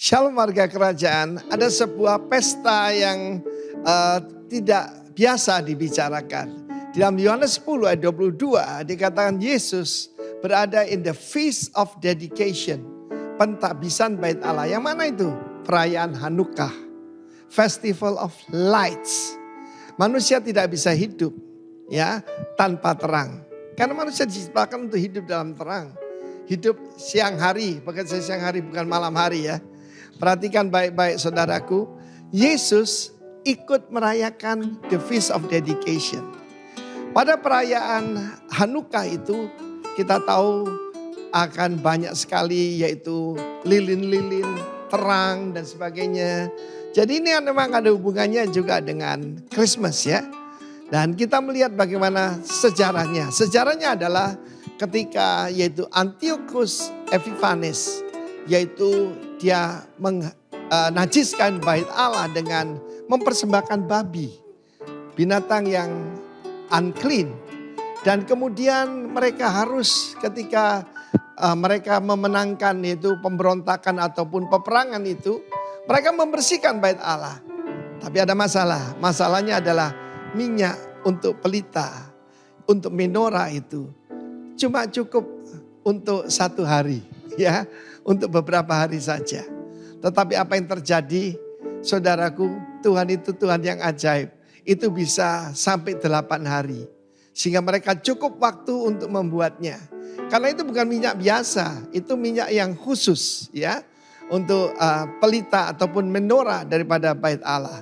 Shalom warga kerajaan, ada sebuah pesta yang tidak biasa dibicarakan. Di dalam Yohanes 10 ayat 22 dikatakan Yesus berada in the Feast of Dedication. Pentahbisan bait Allah. Yang mana itu? Perayaan Hanukkah. Festival of Lights. Manusia tidak bisa hidup ya tanpa terang. Karena manusia diciptakan untuk hidup dalam terang. Hidup siang hari, bekerja siang hari bukan malam hari ya. Perhatikan baik-baik saudaraku, Yesus ikut merayakan the Feast of Dedication. Pada perayaan Hanukkah itu kita tahu akan banyak sekali yaitu lilin-lilin, terang dan sebagainya. Jadi ini memang ada hubungannya juga dengan Christmas ya. Dan kita melihat bagaimana sejarahnya. Sejarahnya adalah ketika yaitu Antiochus Epiphanes, yaitu dia menajiskan bait Allah dengan mempersembahkan babi, binatang yang unclean. Dan kemudian mereka harus ketika mereka memenangkan itu pemberontakan ataupun peperangan itu, mereka membersihkan bait Allah. Tapi ada masalah, masalahnya adalah minyak untuk pelita, untuk menorah itu cuma cukup untuk 1 hari ya. Untuk beberapa hari saja. Tetapi apa yang terjadi saudaraku, Tuhan itu Tuhan yang ajaib. Itu bisa sampai 8 hari. Sehingga mereka cukup waktu untuk membuatnya. Karena itu bukan minyak biasa, itu minyak yang khusus ya. Untuk pelita ataupun menorah daripada bait Allah.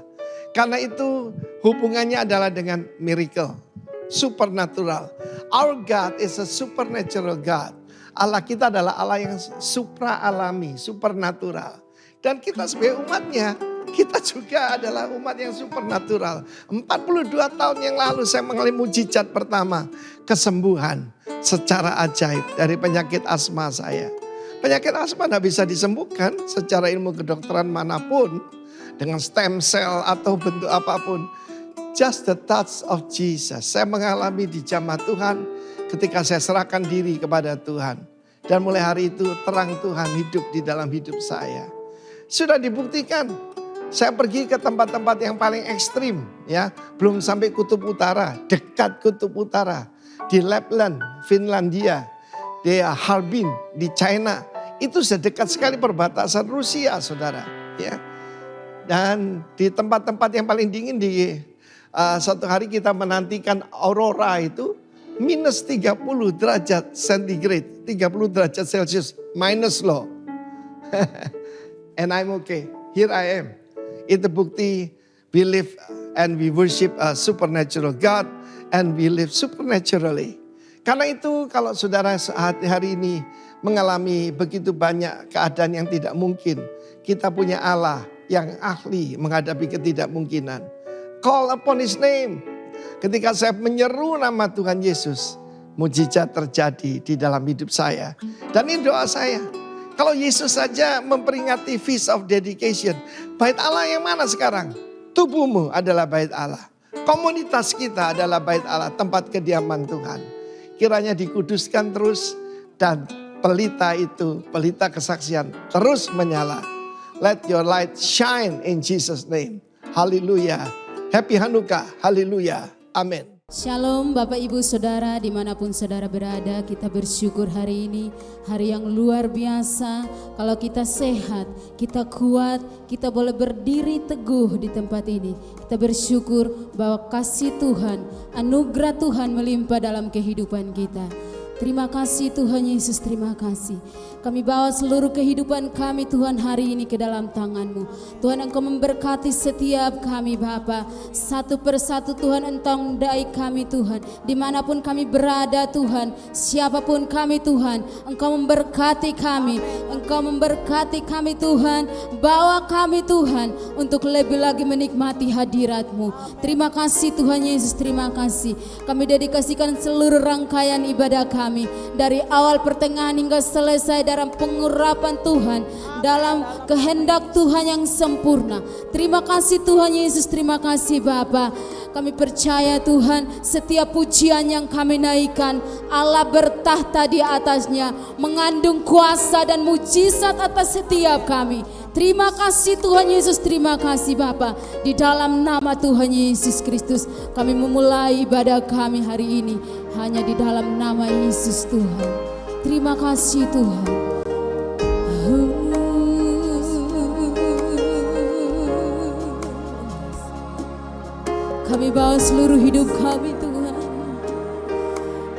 Karena itu hubungannya adalah dengan miracle, supernatural. Our God is a supernatural God. Allah kita adalah Allah yang supra alami, supernatural. Dan kita sebagai umatnya, kita juga adalah umat yang supernatural. 42 tahun yang lalu saya mengalami mujizat pertama. Kesembuhan secara ajaib dari penyakit asma saya. Penyakit asma tidak bisa disembuhkan secara ilmu kedokteran manapun. Dengan stem cell atau bentuk apapun. Just the touch of Jesus. Saya mengalami di jamaah Tuhan ketika saya serahkan diri kepada Tuhan. Dan mulai hari itu terang Tuhan hidup di dalam hidup saya. Sudah dibuktikan. Saya pergi ke tempat-tempat yang paling ekstrim. Ya, belum sampai kutub utara. Dekat kutub utara. Di Lapland, Finlandia. Di Harbin, di China. Itu sedekat sekali perbatasan Rusia saudara. Ya. Dan di tempat-tempat yang paling dingin di satu hari kita menantikan aurora itu minus 30 derajat centigrade, 30 derajat Celcius, minus loh. And I'm okay, here I am. Itu bukti we live and we worship a supernatural God and we live supernaturally. Karena itu kalau saudara hari ini mengalami begitu banyak keadaan yang tidak mungkin, kita punya Allah yang ahli menghadapi ketidakmungkinan. Call upon His name. Ketika saya menyeru nama Tuhan Yesus, mujizat terjadi di dalam hidup saya. Dan ini doa saya. Kalau Yesus saja memperingati Feast of Dedication, bait Allah yang mana sekarang? Tubuhmu adalah bait Allah. Komunitas kita adalah bait Allah, tempat kediaman Tuhan. Kiranya dikuduskan terus dan pelita itu, pelita kesaksian terus menyala. Let your light shine in Jesus' name. Haleluya. Happy Hanukkah, haleluya, amin. Shalom Bapak Ibu Saudara dimanapun saudara berada, kita bersyukur hari ini, hari yang luar biasa. Kalau kita sehat, kita kuat, kita boleh berdiri teguh di tempat ini. Kita bersyukur bahwa kasih Tuhan, anugerah Tuhan melimpah dalam kehidupan kita. Terima kasih Tuhan Yesus, terima kasih. Kami bawa seluruh kehidupan kami Tuhan hari ini ke dalam tangan-Mu. Tuhan Engkau memberkati setiap kami Bapa. Satu persatu Tuhan Engkau dai kami Tuhan. Dimanapun kami berada Tuhan. Siapapun kami Tuhan. Engkau memberkati kami. Engkau memberkati kami Tuhan. Bawa kami Tuhan untuk lebih lagi menikmati hadirat-Mu. Terima kasih Tuhan Yesus, terima kasih. Kami dedikasikan seluruh rangkaian ibadah kami kami dari awal pertengahan hingga selesai dalam pengurapan Tuhan, dalam kehendak Tuhan yang sempurna. Terima kasih Tuhan Yesus, terima kasih Bapa. Kami percaya Tuhan, setiap pujian yang kami naikkan, Allah bertahta di atasnya, mengandung kuasa dan mujizat atas setiap kami. Terima kasih Tuhan Yesus, terima kasih Bapa. Di dalam nama Tuhan Yesus Kristus, kami memulai ibadah kami hari ini hanya di dalam nama Yesus Tuhan. Terima kasih Tuhan. Kami bawa seluruh hidup kami Tuhan.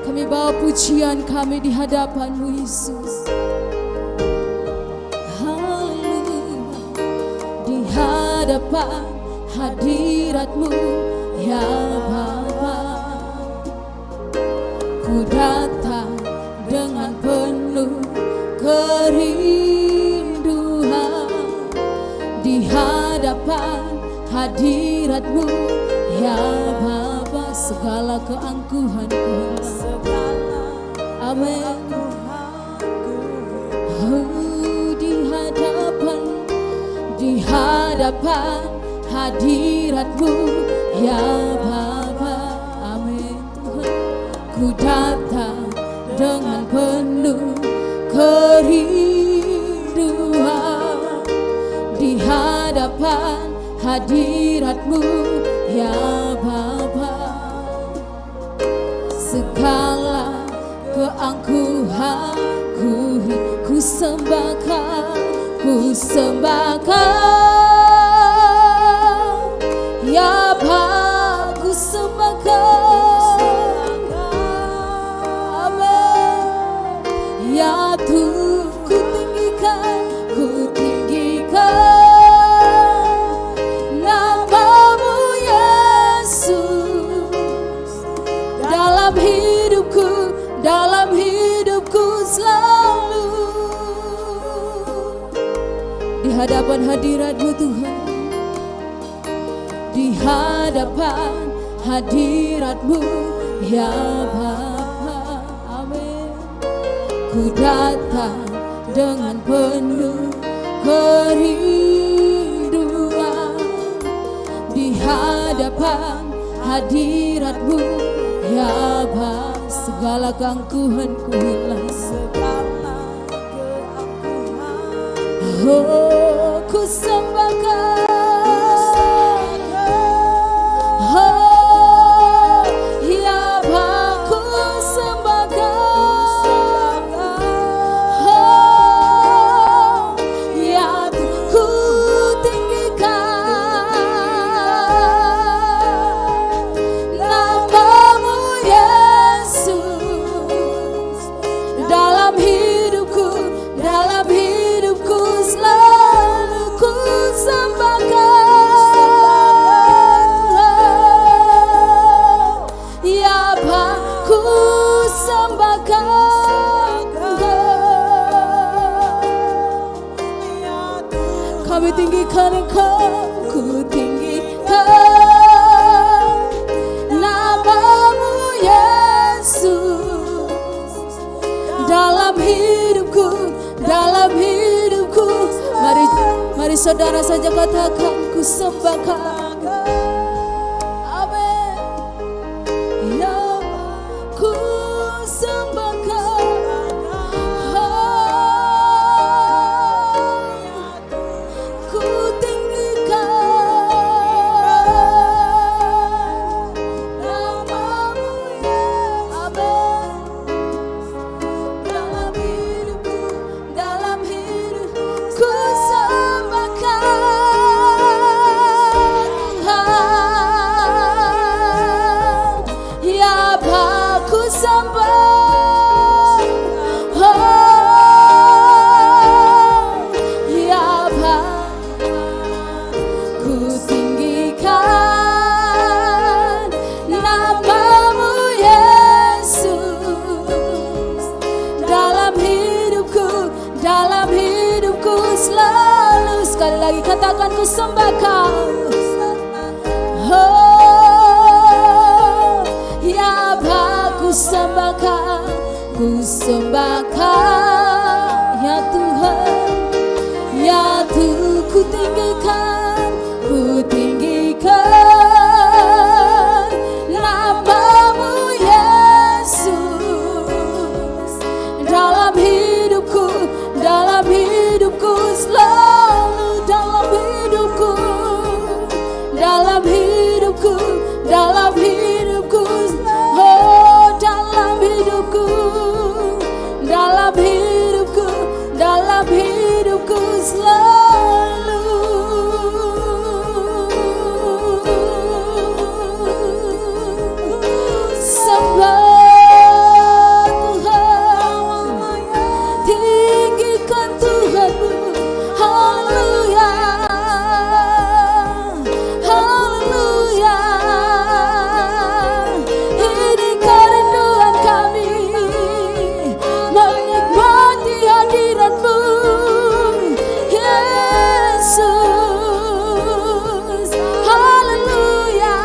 Kami bawa pujian kami di hadapan-Mu Yesus. Haleluya. Di hadapan hadirat-Mu ya Bapa. Ku datang dengan penuh kerinduan di hadapan hadirat-Mu ya Bapa. Segala keangkuhanku amin. Oh, di hadapan hadirat-Mu ya Bapa. Amin Tuhan. Ku datang dengan penuh kerinduan di hadapan hadirat-Mu ya Bapa. Segala keangkuhanku ku sembahkan, ku sembahkan ya Bapa, ku sembahkan. Amin. Ya Tuhan, ku tinggikan nama-Mu Yesus dalam hidupku selalu. Di hadapan hadirat-Mu Tuhan, di hadapan hadirat-Mu ya Bapa. Amin. Ku datang dengan penuh kerinduan di hadapan hadirat-Mu ya Bapa. Segala keangkuhanku hilang, oh ku sembahkan, oh ya Bapa, ku sembahkan, oh ya ku tinggikan nama-Mu Yesus dalam hidupku selalu ku sembahkan ya Bapa, ku sembahkan. Kami tinggikan Engkau, ku tinggikan nama-Mu Yesus dalam hidupku. Mari saudara saja katakan, ku sembahkan. Amin. Ya ku sembahkan, ku tinggikan nama-Mu Yesus. Amin. Dalam hidupku ya Bapa, ku sembah, oh ya Bapa, ku tinggikan nama-Mu Yesus dalam hidupku selalu. Sekali lagi katakan, ku sembah Kau, oh ya Bapa, ku sembahkan ku sembahkan ya Tuhan, ya Tuhan ku tinggikan namamu Yesus dalam hidupku selalu, dalam hidupku oh dalam hidupku selalu. Sembah Tuhan, tinggikan Tuhanmu, haleluya, haleluya. Ini kerinduan kami, menikmati hadirat-Mu Yesus, haleluya.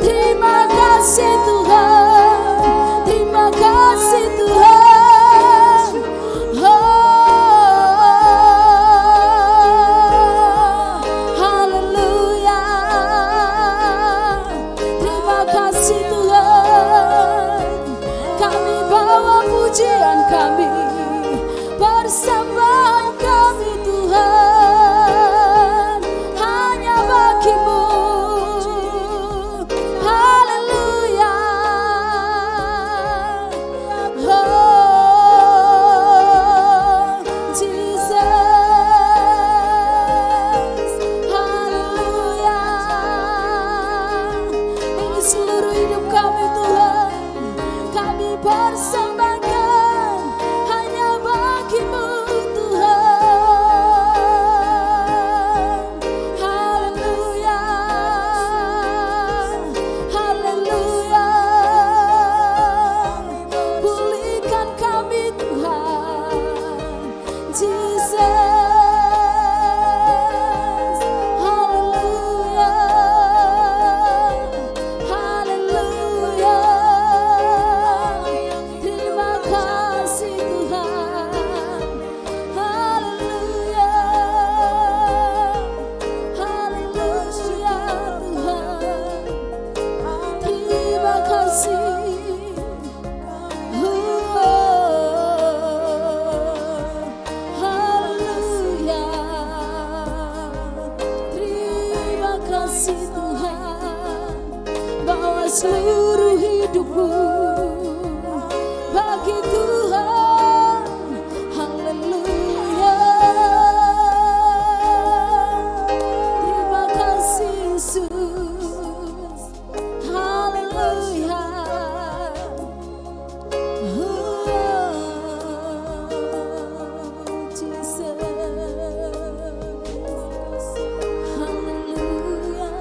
Terima kasih Tuhan, terima kasih Tuhan. Haleluya. Terima kasih Tuhan. Kami bawa pujian kami, persembahan kami Tuhan, hanya bagi-Mu. Haleluya. Oh Jesus, haleluya. Ini seluruh hidup kami Tuhan, kami persembahkan hanya bagi-Mu Tuhan. Haleluya, haleluya. Pulihkan kami Tuhan, Jesus, haleluya, haleluya. Terima kasih Tuhan, haleluya, haleluya Tuhan. Terima kasih. Haleluya. Terima kasih Tuhan. Bawa seluruh hidupku bagi Tuhan. Haleluya. Terima kasih Yesus. Haleluya. Jesus. Haleluya.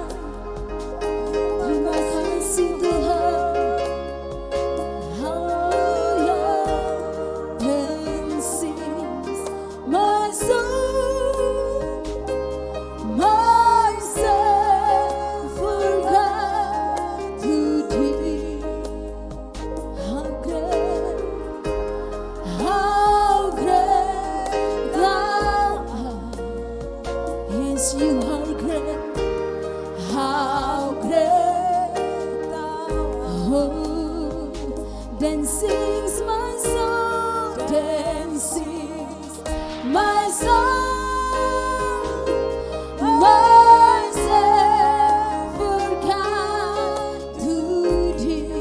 Terima kasih Tuhan. Haleluya. Then sings my soul, myself forgot to thee. How great thou art. Yes, you are great. How great thou art. Then sings my soul, then sings my soul, myself forgot to thee.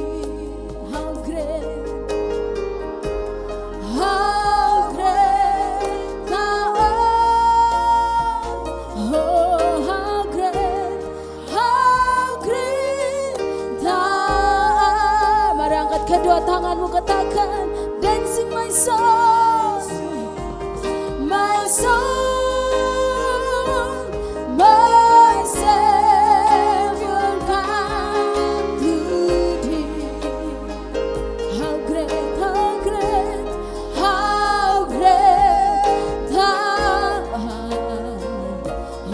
How great thou art. Oh, how great thou art. Mari angkat kedua tanganmu, katakan, dancing my soul, my soul, my Savior God to thee. How great thou art.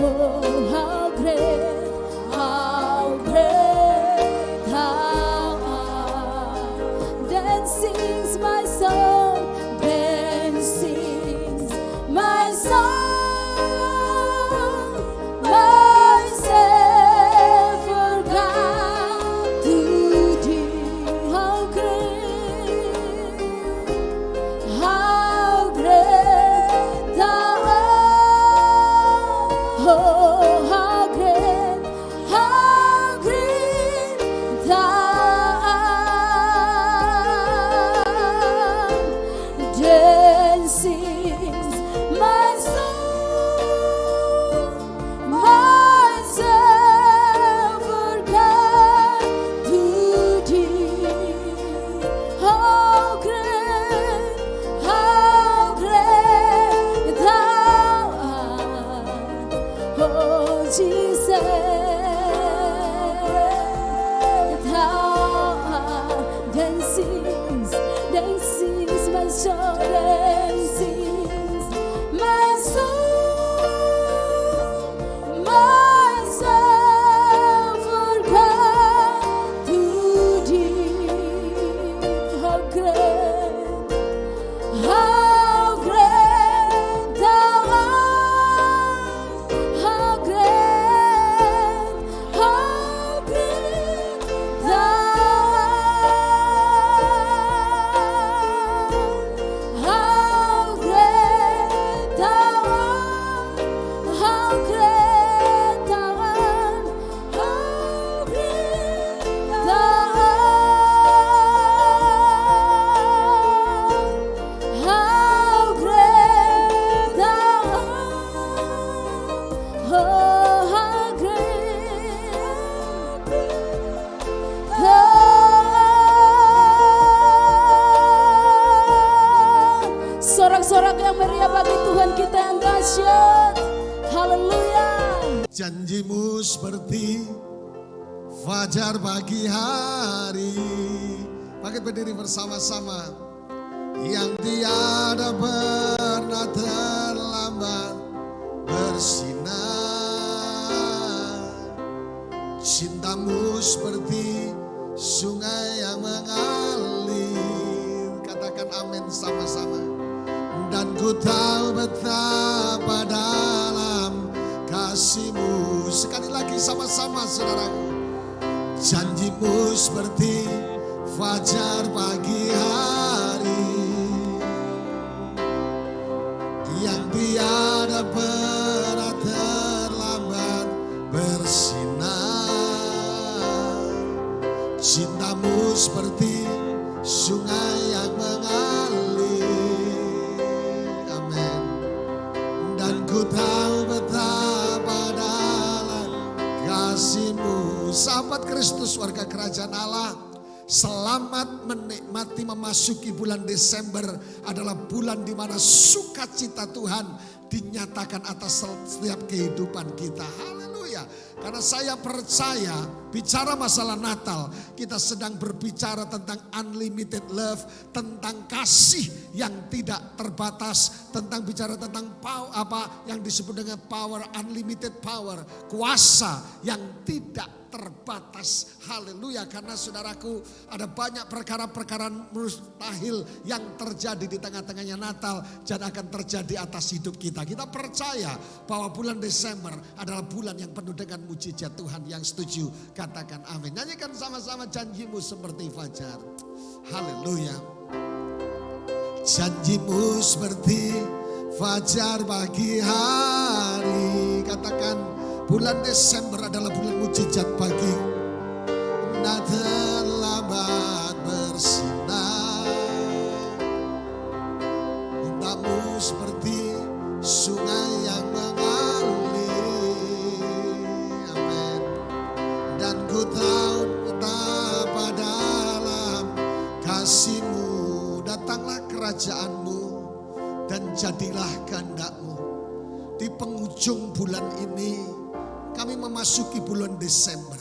Oh, how great thou art. then sings, my soul then sings, my soul forgot to thee. How great thou art, how great thou art, how great thou art, how great thou art, how great thou art, how great thou art, oh, how great thou art. Sorak-sorak yang meriah bagi Tuhan kita yang dahsyat. Haleluya. Janjimu seperti fajar pagi hari. Bangkit berdiri bersama-sama. Yang tiada pernah terlambat bersinar. Cintamu seperti sungai yang mengalir. Katakan amin sama-sama. Dan ku tahu betapa dalam kasih-Mu. Sekali lagi sama-sama saudaraku. Janji-Mu seperti fajar pagi hari yang tiada pernah terlambat bersinar. Cinta-Mu seperti sungai yang mengalir. Amin. Dan ku tahu betapa dalam kasih-Mu. Sahabat Kristus, warga kerajaan Allah, selamat menikmati memasuki bulan Desember. Adalah bulan di mana sukacita Tuhan dinyatakan atas setiap kehidupan kita. Haleluya. Karena saya percaya bicara masalah Natal, kita sedang berbicara tentang unlimited love, tentang kasih yang tidak terbatas, tentang bicara tentang apa yang disebut dengan power, unlimited power, kuasa yang tidak terbatas. Haleluya. Karena saudaraku, ada banyak perkara-perkara mustahil yang terjadi di tengah-tengahnya Natal dan akan terjadi atas hidup kita. Kita percaya bahwa bulan Desember adalah bulan yang penuh dengan mujizat Tuhan. Yang setuju katakan amin. Nyanyikan sama-sama, janji-Mu seperti fajar. Haleluya. Janji-Mu seperti fajar pagi hari. Katakan, bulan Desember adalah bulan mujizat bagi. Tak terlambat bersinar. Cinta-Mu seperti sungai yang mengalir. Amin. Dan ku tahu betapa dalam kasih-Mu. Datanglah kerajaan-Mu dan jadilah kehendak-Mu. Di penghujung bulan ini kami memasuki bulan Desember.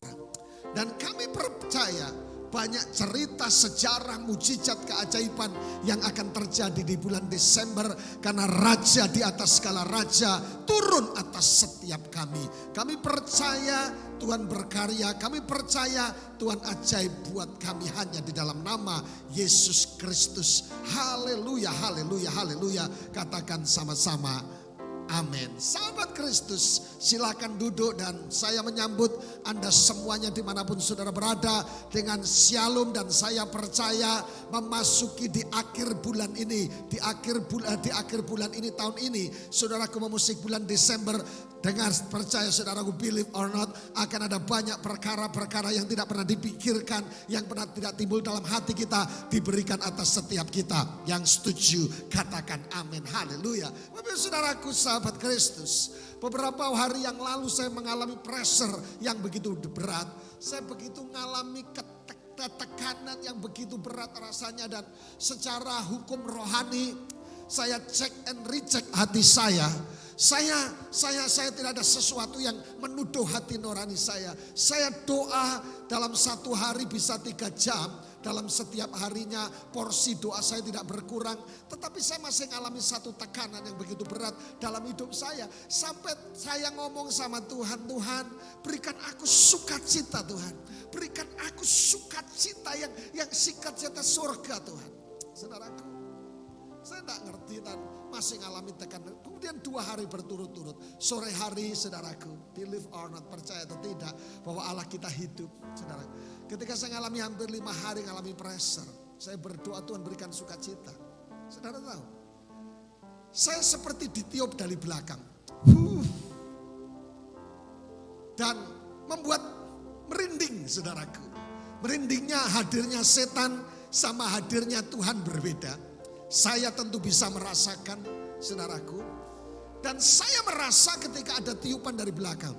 Dan kami percaya banyak cerita sejarah mujizat keajaiban yang akan terjadi di bulan Desember. Karena Raja di atas segala raja turun atas setiap kami. Kami percaya Tuhan berkarya. Kami percaya Tuhan ajaib buat kami hanya di dalam nama Yesus Kristus. Haleluya, haleluya, haleluya. Katakan sama-sama. Amin. Sahabat Kristus, silakan duduk dan saya menyambut Anda semuanya dimanapun saudara berada dengan shalom. Dan saya percaya memasuki di akhir bulan ini, di akhir bulan ini tahun ini, saudaraku memusik bulan Desember. Dengan percaya saudaraku, believe or not, akan ada banyak perkara-perkara yang tidak pernah dipikirkan, yang pernah tidak timbul dalam hati kita, diberikan atas setiap kita. Yang setuju katakan amin. Haleluya. Bapak saudaraku, sahabat Kristus, beberapa hari yang lalu saya mengalami pressure yang begitu berat. Saya begitu mengalami tekanan yang begitu berat rasanya. Dan secara hukum rohani saya cek and recheck hati saya. Saya tidak ada sesuatu yang menuduh hati nurani saya. Saya doa dalam satu hari bisa 3 jam. Dalam setiap harinya porsi doa saya tidak berkurang. Tetapi saya masih mengalami satu tekanan yang begitu berat dalam hidup saya. Sampai saya ngomong sama Tuhan, Tuhan berikan aku sukacita Tuhan. Berikan aku sukacita yang sukacita surga Tuhan. Saudaraku, saya tidak ngerti dan masih mengalami tekanan. Kemudian 2 hari berturut-turut. Sore hari saudaraku, believe or not, percaya atau tidak bahwa Allah kita hidup. Saudaraku, ketika saya mengalami hampir 5 hari mengalami pressure. Saya berdoa Tuhan berikan sukacita. Saudara tahu, saya seperti ditiup dari belakang. Dan membuat merinding saudaraku. Merindingnya hadirnya setan sama hadirnya Tuhan berbeda. Saya tentu bisa merasakan saudaraku. Dan saya merasa ketika ada tiupan dari belakang.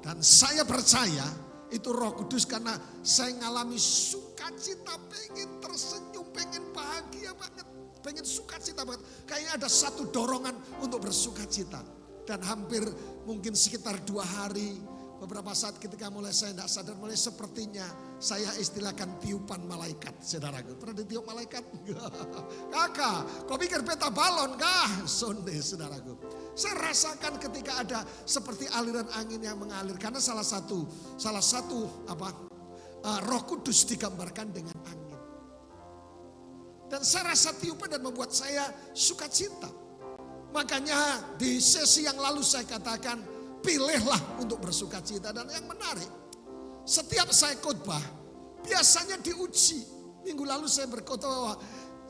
Dan saya percaya itu Roh Kudus karena saya ngalami sukacita, pengen tersenyum, pengen bahagia banget. Pengen sukacita banget. Kayaknya ada satu dorongan untuk bersukacita. Dan hampir mungkin sekitar 2 hari. Beberapa saat ketika mulai saya tidak sadar, mulai sepertinya saya istilahkan tiupan malaikat. Saudaraku, pernah ditiup malaikat? Kakak, kau pikir peta balon kah? Sonde saudaraku. Saya rasakan ketika ada seperti aliran angin yang mengalir. Karena salah satu Roh Kudus digambarkan dengan angin. Dan saya rasa tiupan dan membuat saya sukacita. Makanya di sesi yang lalu saya katakan, pilihlah untuk bersukacita. Dan yang menarik, setiap saya khotbah biasanya diuji. Minggu lalu saya berkhotbah bahwa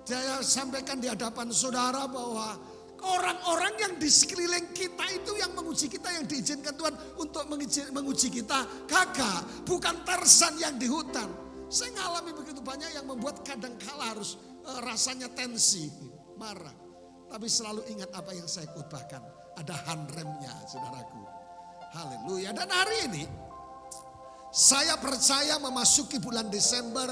saya sampaikan di hadapan saudara bahwa orang-orang yang di sekeliling kita itu yang menguji kita, yang diizinkan Tuhan untuk menguji kita. Kakak, bukan Tarzan yang di hutan. Saya ngalami begitu banyak yang membuat kadang-kala harus rasanya tensi, marah. Tapi selalu ingat apa yang saya khotbahkan. Ada handremnya saudaraku. Haleluya. Dan hari ini saya percaya memasuki bulan Desember.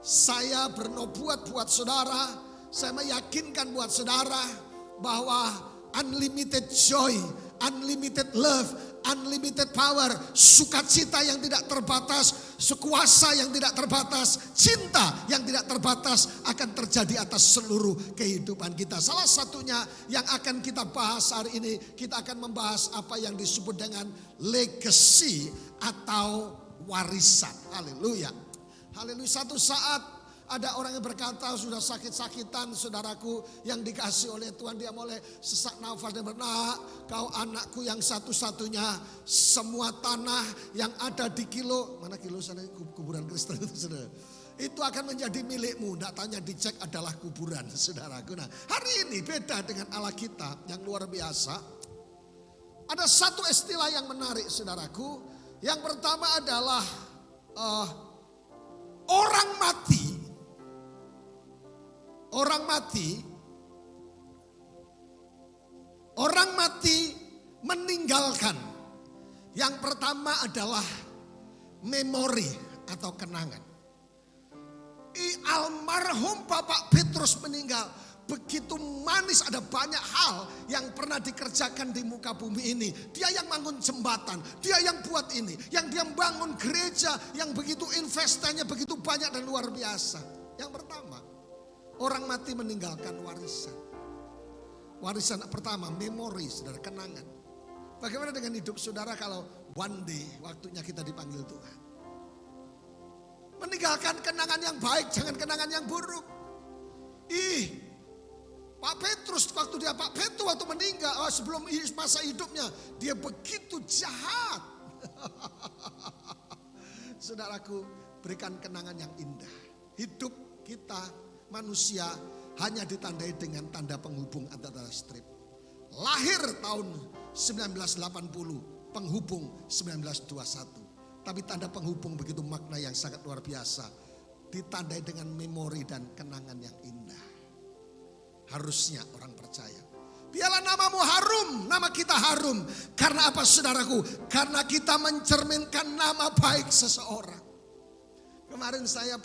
Saya bernubuat buat saudara. Saya meyakinkan buat saudara bahwa unlimited joy, unlimited love, unlimited power, sukacita yang tidak terbatas, kuasa yang tidak terbatas, cinta yang tidak terbatas akan terjadi atas seluruh kehidupan kita. Salah satunya yang akan kita bahas hari ini, kita akan membahas apa yang disebut dengan legacy atau warisan. Haleluya. Haleluya. Satu saat ada orang yang berkata sudah sakit-sakitan saudaraku yang dikasih oleh Tuhan. Dia mulai sesak nafas dan berkata, kau anakku yang satu-satunya, semua tanah yang ada di mana kilo sana kuburan Kristen itu saudara. Itu akan menjadi milikmu. Tidak tanya dicek adalah kuburan saudaraku. Nah hari ini beda dengan Allah kita yang luar biasa. Ada satu istilah yang menarik saudaraku. Yang pertama adalah orang mati. Orang mati meninggalkan. Yang pertama adalah memori atau kenangan. Almarhum Bapak Petrus meninggal. Begitu manis, ada banyak hal yang pernah dikerjakan di muka bumi ini. Dia yang bangun jembatan, dia yang buat ini. Yang dia bangun gereja yang begitu investasinya begitu banyak dan luar biasa. Yang pertama, orang mati meninggalkan warisan. Warisan pertama, memori, saudara, kenangan. Bagaimana dengan hidup saudara kalau one day waktunya kita dipanggil Tuhan? Meninggalkan kenangan yang baik, jangan kenangan yang buruk. Pak Petrus waktu meninggal, sebelum masa hidupnya, dia begitu jahat. Saudaraku, berikan kenangan yang indah. Hidup kita manusia hanya ditandai dengan tanda penghubung antara strip. Lahir tahun 1980, penghubung 1921. Tapi tanda penghubung begitu makna yang sangat luar biasa. Ditandai dengan memori dan kenangan yang indah. Harusnya orang percaya. Biarlah namamu harum, nama kita harum. Karena apa saudaraku? Karena kita mencerminkan nama baik seseorang. Kemarin saya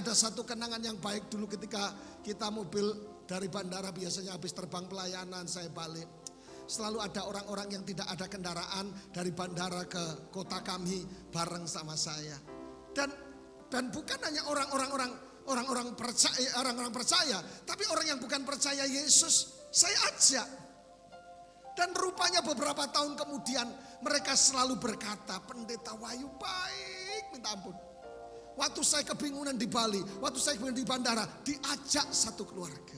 ada satu kenangan yang baik dulu ketika kita mobil dari bandara biasanya habis terbang pelayanan saya balik. selalu ada orang-orang yang tidak ada kendaraan dari bandara ke kota kami bareng sama saya. Dan bukan hanya orang-orang percaya, tapi orang yang bukan percaya Yesus saya ajak. Dan rupanya beberapa tahun kemudian mereka selalu berkata, Pendeta Wahyu baik, minta ampun. Waktu saya kebingungan di Bali, waktu saya kebingungan di bandara, diajak satu keluarga.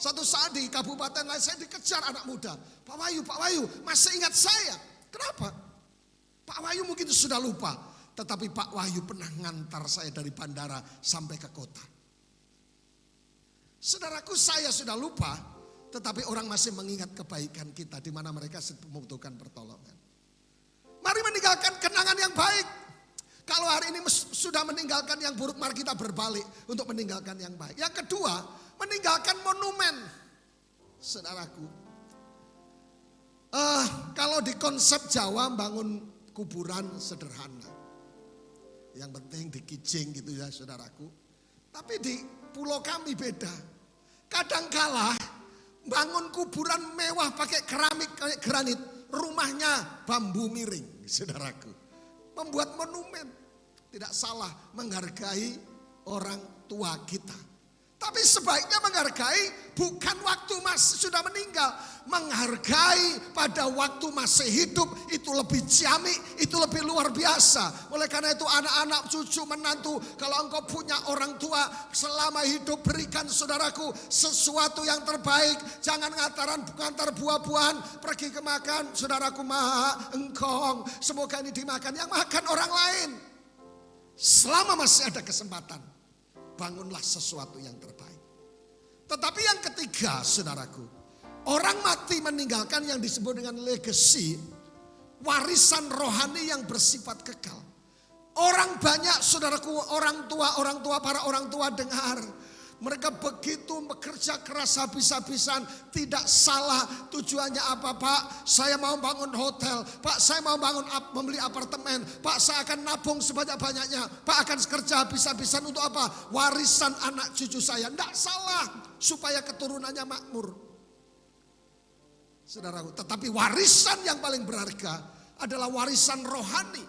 Satu saat di kabupaten lain saya dikejar anak muda. Pak Wahyu, masih ingat saya? Kenapa? Pak Wahyu mungkin sudah lupa. Tetapi Pak Wahyu pernah ngantar saya dari bandara sampai ke kota. Saudaraku, saya sudah lupa. Tetapi orang masih mengingat kebaikan kita di mana mereka membutuhkan pertolongan. Mari meninggalkan kenangan yang baik. Kalau hari ini sudah meninggalkan yang buruk, mari kita berbalik untuk meninggalkan yang baik. Yang kedua, meninggalkan monumen. Saudaraku, kalau di konsep Jawa bangun kuburan sederhana. Yang penting dikijing gitu ya saudaraku. Tapi di pulau kami beda. Kadangkala bangun kuburan mewah pakai keramik, kayak granit. Rumahnya bambu miring, saudaraku. Membuat monumen. Tidak salah menghargai orang tua kita. Tapi sebaiknya menghargai bukan waktu masih sudah meninggal. Menghargai pada waktu masih hidup itu lebih ciamik, itu lebih luar biasa. Oleh karena itu anak-anak, cucu, menantu, kalau engkau punya orang tua selama hidup, berikan saudaraku sesuatu yang terbaik. Jangan ngantar buah-buahan, pergi ke makan, saudaraku engkong, semoga ini dimakan. Yang makan orang lain. Selama masih ada kesempatan, bangunlah sesuatu yang terbaik. Tetapi yang ketiga, saudaraku, orang mati meninggalkan yang disebut dengan legacy, warisan rohani yang bersifat kekal. Orang banyak, saudaraku, orang tua, para orang tua dengar. Mereka begitu bekerja keras habis-habisan, tidak salah. Tujuannya apa, Pak? Saya mau bangun hotel, Pak. Saya mau membeli apartemen, Pak. Saya akan nabung sebanyak-banyaknya, Pak. Akan kerja habis-habisan untuk apa? Warisan anak cucu saya. Tidak salah, supaya keturunannya makmur. Saudaraku, tetapi warisan yang paling berharga adalah warisan rohani.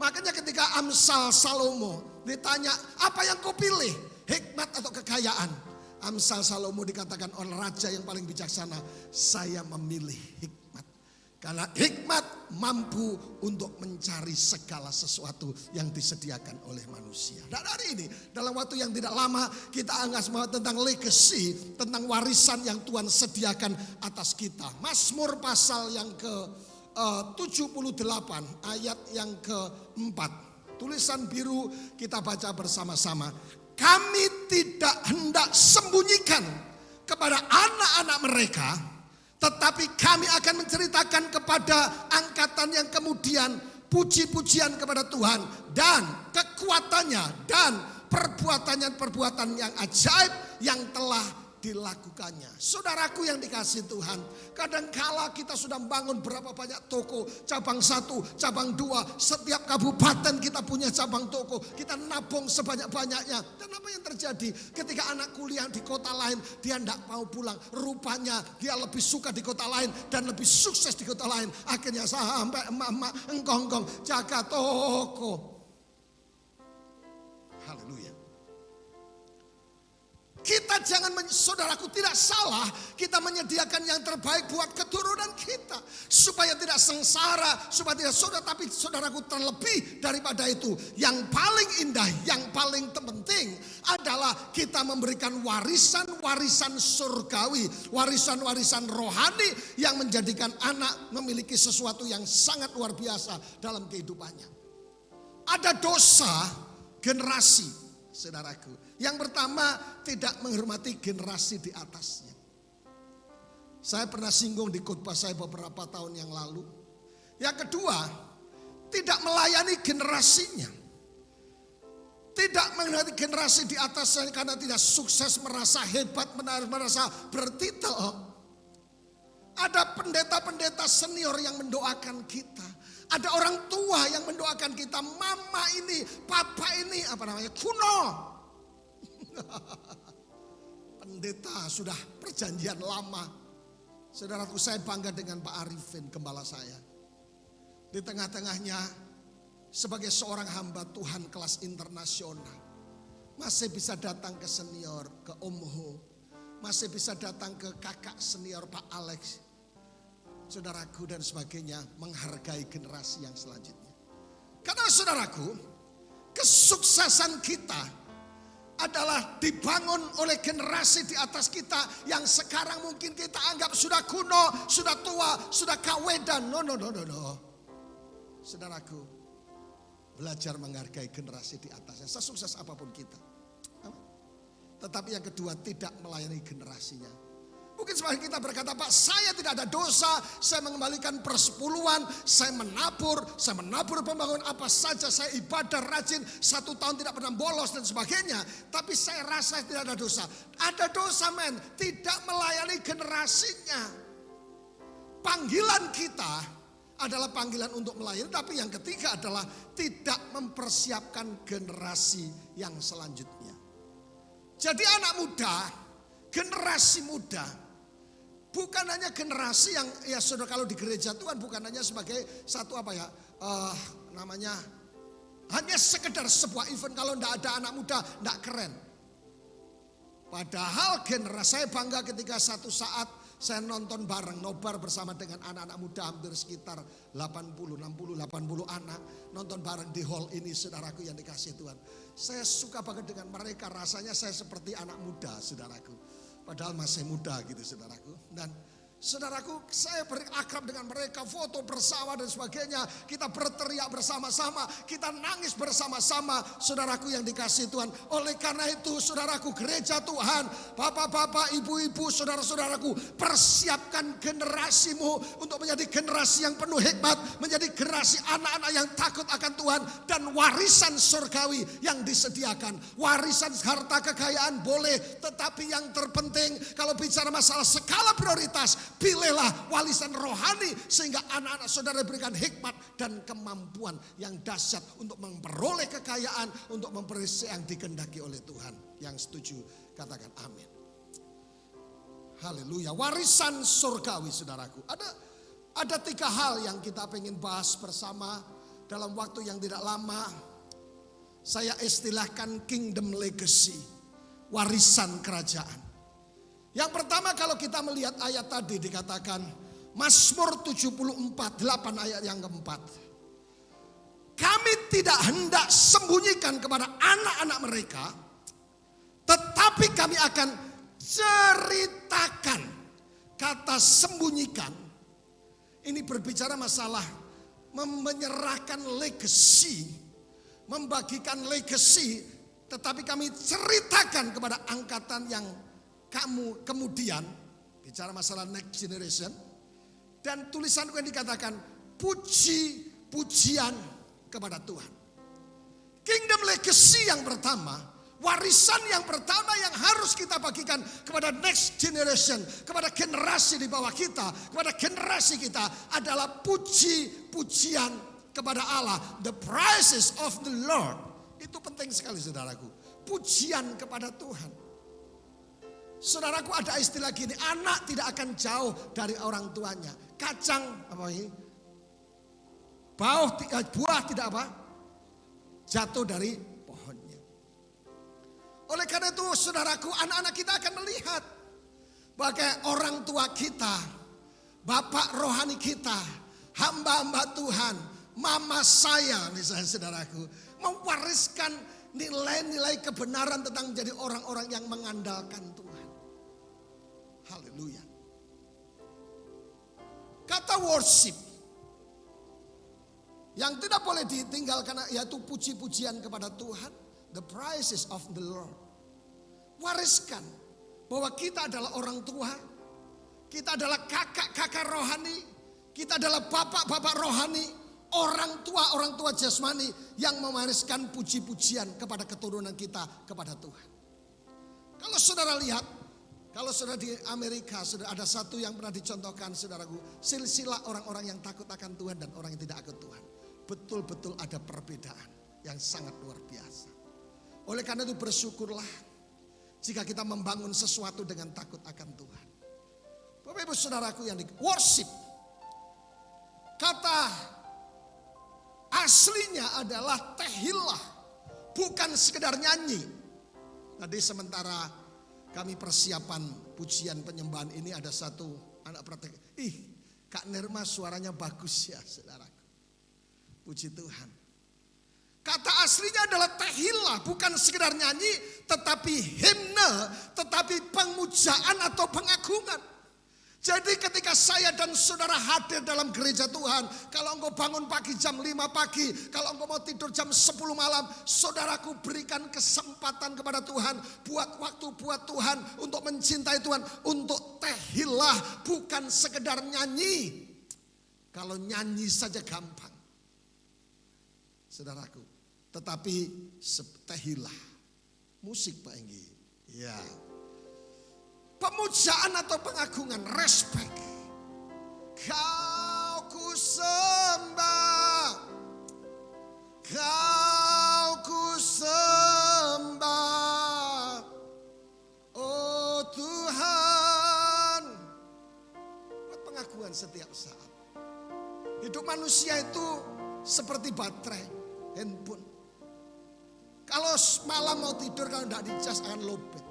Makanya ketika Amsal Salomo ditanya, apa yang kau pilih? Hikmat atau kekayaan? Amsal Salomo dikatakan oleh raja yang paling bijaksana, saya memilih hikmat. Karena hikmat mampu untuk mencari segala sesuatu yang disediakan oleh manusia. Dan hari ini dalam waktu yang tidak lama kita angkat semua tentang legacy, tentang warisan yang Tuhan sediakan atas kita. Mazmur pasal yang ke 78 ayat yang ke-4. Tulisan biru kita baca bersama-sama. Kami tidak hendak sembunyikan kepada anak-anak mereka, tetapi kami akan menceritakan kepada angkatan yang kemudian puji-pujian kepada Tuhan dan kekuatannya dan perbuatan yang ajaib yang telah dilakukannya. Saudaraku yang dikasihi Tuhan, kadangkala kita sudah membangun berapa banyak toko, cabang 1, cabang 2, setiap kabupaten kita punya cabang toko, kita nabung sebanyak-banyaknya. Dan apa yang terjadi ketika anak kuliah di kota lain, dia tidak mau pulang. Rupanya dia lebih suka di kota lain dan lebih sukses di kota lain. Akhirnya sampai emak-emak engkong-engkong jaga toko. Haleluya. Kita saudaraku, tidak salah kita menyediakan yang terbaik buat keturunan kita. Supaya tidak sengsara, supaya tidak tapi saudaraku, terlebih daripada itu. Yang paling indah, yang paling penting adalah kita memberikan warisan-warisan surgawi. Warisan-warisan rohani yang menjadikan anak memiliki sesuatu yang sangat luar biasa dalam kehidupannya. Ada dosa generasi. Saudaraku, yang pertama tidak menghormati generasi di atasnya. Saya pernah singgung di khotbah saya beberapa tahun yang lalu. Yang kedua, tidak melayani generasinya. Tidak menghormati generasi di atasnya karena tidak sukses, merasa hebat, merasa bertitel. Ada pendeta-pendeta senior yang mendoakan kita. Ada orang tua yang mendoakan kita, mama ini, papa ini, kuno. Pendeta sudah perjanjian lama. Saudaraku, saya bangga dengan Pak Arifin, gembala saya. Di tengah-tengahnya sebagai seorang hamba Tuhan kelas internasional. Masih bisa datang ke senior, ke Om Ho. Masih bisa datang ke kakak senior Pak Alex. Saudaraku dan sebagainya, menghargai generasi yang selanjutnya. Karena saudaraku, kesuksesan kita adalah dibangun oleh generasi di atas kita yang sekarang mungkin kita anggap sudah kuno, sudah tua, sudah kawedan. No. Saudaraku, belajar menghargai generasi di atasnya, sesukses apapun kita. Tetapi yang kedua, tidak melayani generasinya. Mungkin sebagian kita berkata, Pak, saya tidak ada dosa, saya mengembalikan persepuluhan, saya menabur pembangunan apa saja, saya ibadah rajin, 1 tahun tidak pernah bolos dan sebagainya. Tapi saya rasa tidak ada dosa. Ada dosa, men, tidak melayani generasinya. Panggilan kita adalah panggilan untuk melayani, tapi yang ketiga adalah tidak mempersiapkan generasi yang selanjutnya. Jadi anak muda, generasi muda, bukan hanya generasi yang ya saudara kalau di gereja Tuhan bukan hanya sebagai satu hanya sekedar sebuah event. Kalau tidak ada anak muda tidak keren. Padahal generasi, saya bangga ketika satu saat saya nonton bareng nobar bersama dengan anak-anak muda hampir sekitar 80 anak nonton bareng di hall ini, saudaraku yang dikasihi Tuhan. Saya suka banget dengan mereka, rasanya saya seperti anak muda, saudaraku. Padahal masih muda gitu, saudaraku. Dan saudaraku, saya berakrab dengan mereka, foto bersama dan sebagainya. Kita berteriak bersama-sama, kita nangis bersama-sama, saudaraku yang dikasihi Tuhan. Oleh karena itu, saudaraku, gereja Tuhan, bapak-bapak, ibu-ibu, saudara-saudaraku, persiapkan generasimu untuk menjadi generasi yang penuh hikmat, menjadi generasi anak-anak yang takut akan Tuhan, dan warisan surgawi yang disediakan. Warisan harta kekayaan boleh, tetapi yang terpenting kalau bicara masalah skala prioritas, pilihlah warisan rohani sehingga anak-anak saudara diberikan hikmat dan kemampuan yang dahsyat untuk memperoleh kekayaan, untuk memperoleh yang dikehendaki oleh Tuhan. Yang setuju katakan amin. Haleluya. Warisan surgawi, saudaraku. Ada 3 hal yang kita pengen bahas bersama dalam waktu yang tidak lama. Saya istilahkan kingdom legacy, warisan kerajaan. Yang pertama, kalau kita melihat ayat tadi dikatakan Mazmur 74, 8 ayat yang keempat. Kami tidak hendak sembunyikan kepada anak-anak mereka, tetapi kami akan ceritakan. Kata sembunyikan ini berbicara masalah menyerahkan legacy, membagikan legacy, tetapi kami ceritakan kepada angkatan yang kamu kemudian, bicara masalah next generation. Dan tulisanku yang dikatakan puji-pujian kepada Tuhan. Kingdom legacy yang pertama, warisan yang pertama yang harus kita bagikan kepada next generation, kepada generasi di bawah kita, kepada generasi kita adalah puji-pujian kepada Allah. The praises of the Lord. Itu penting sekali, saudaraku. Pujian kepada Tuhan. Saudaraku, ada istilah gini, anak tidak akan jauh dari orang tuanya. Kacang apa ini? Buah tidak apa? Jatuh dari pohonnya. Oleh karena itu, saudaraku, anak-anak kita akan melihat bagai orang tua kita, bapak rohani kita, hamba-hamba Tuhan, mama saya misalnya, saudaraku, mewariskan nilai-nilai kebenaran tentang menjadi orang-orang yang mengandalkan Tuhan. Haleluya. Kata worship yang tidak boleh ditinggalkan yaitu puji-pujian kepada Tuhan. The praises of the Lord. Wariskan bahwa kita adalah orang tua, kita adalah kakak-kakak rohani, kita adalah bapak-bapak rohani, orang tua jasmani yang mewariskan puji-pujian kepada keturunan kita kepada Tuhan. Kalau saudara lihat, kalau saudara di Amerika, saudara ada satu yang pernah dicontohkan, saudaraku, silsilah orang-orang yang takut akan Tuhan dan orang yang tidak akan Tuhan. Betul-betul ada perbedaan yang sangat luar biasa. Oleh karena itu bersyukurlah jika kita membangun sesuatu dengan takut akan Tuhan. Bapak Ibu Saudaraku yang worship. Kata aslinya adalah tehillah, bukan sekedar nyanyi. Tadi sementara kami persiapan pujian penyembahan ini ada satu anak praktek. Kak Nirma suaranya bagus ya saudaraku. Puji Tuhan. Kata aslinya adalah tehillah, bukan sekedar nyanyi, tetapi himne, tetapi pemujaan atau pengagungan. Jadi ketika saya dan saudara hadir dalam gereja Tuhan, kalau engkau bangun pagi jam 5 pagi, kalau engkau mau tidur jam 10 malam, saudaraku berikan kesempatan kepada Tuhan, buat waktu buat Tuhan, untuk mencintai Tuhan, untuk tehillah, bukan sekedar nyanyi. Kalau nyanyi saja gampang, saudaraku, tetapi tehillah, musik Pak Enggi, ya. Pemujaan atau pengagungan, respect. Kau ku sembah, kau ku sembah, oh Tuhan. Buat pengagungan setiap saat. Hidup manusia itu seperti baterai handphone. Kalau malam mau tidur, kalau tidak dicas akan lowbat.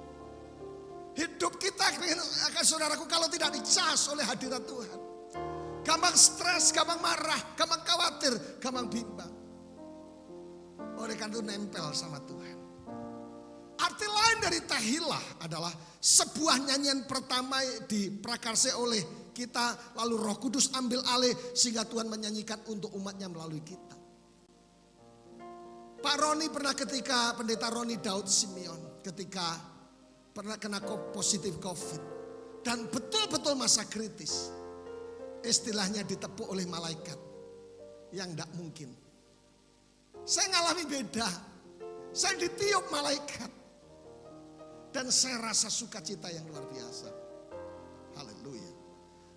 Hidup kita akan saudaraku kalau tidak dicas oleh hadirat Tuhan. Gampang stres, gampang marah, gampang khawatir, gampang bimbang. Oleh karena itu nempel sama Tuhan. Arti lain dari tehillah adalah sebuah nyanyian pertama diprakarsai oleh kita, lalu Roh Kudus ambil alih sehingga Tuhan menyanyikan untuk umatnya melalui kita. Pak Roni pernah ketika pendeta Roni Daud Simeon ketika pernah kena positif COVID dan betul-betul masa kritis, istilahnya ditepuk oleh malaikat yang tidak mungkin. Saya ngalami beda, saya ditiup malaikat dan saya rasa sukacita yang luar biasa. Haleluya.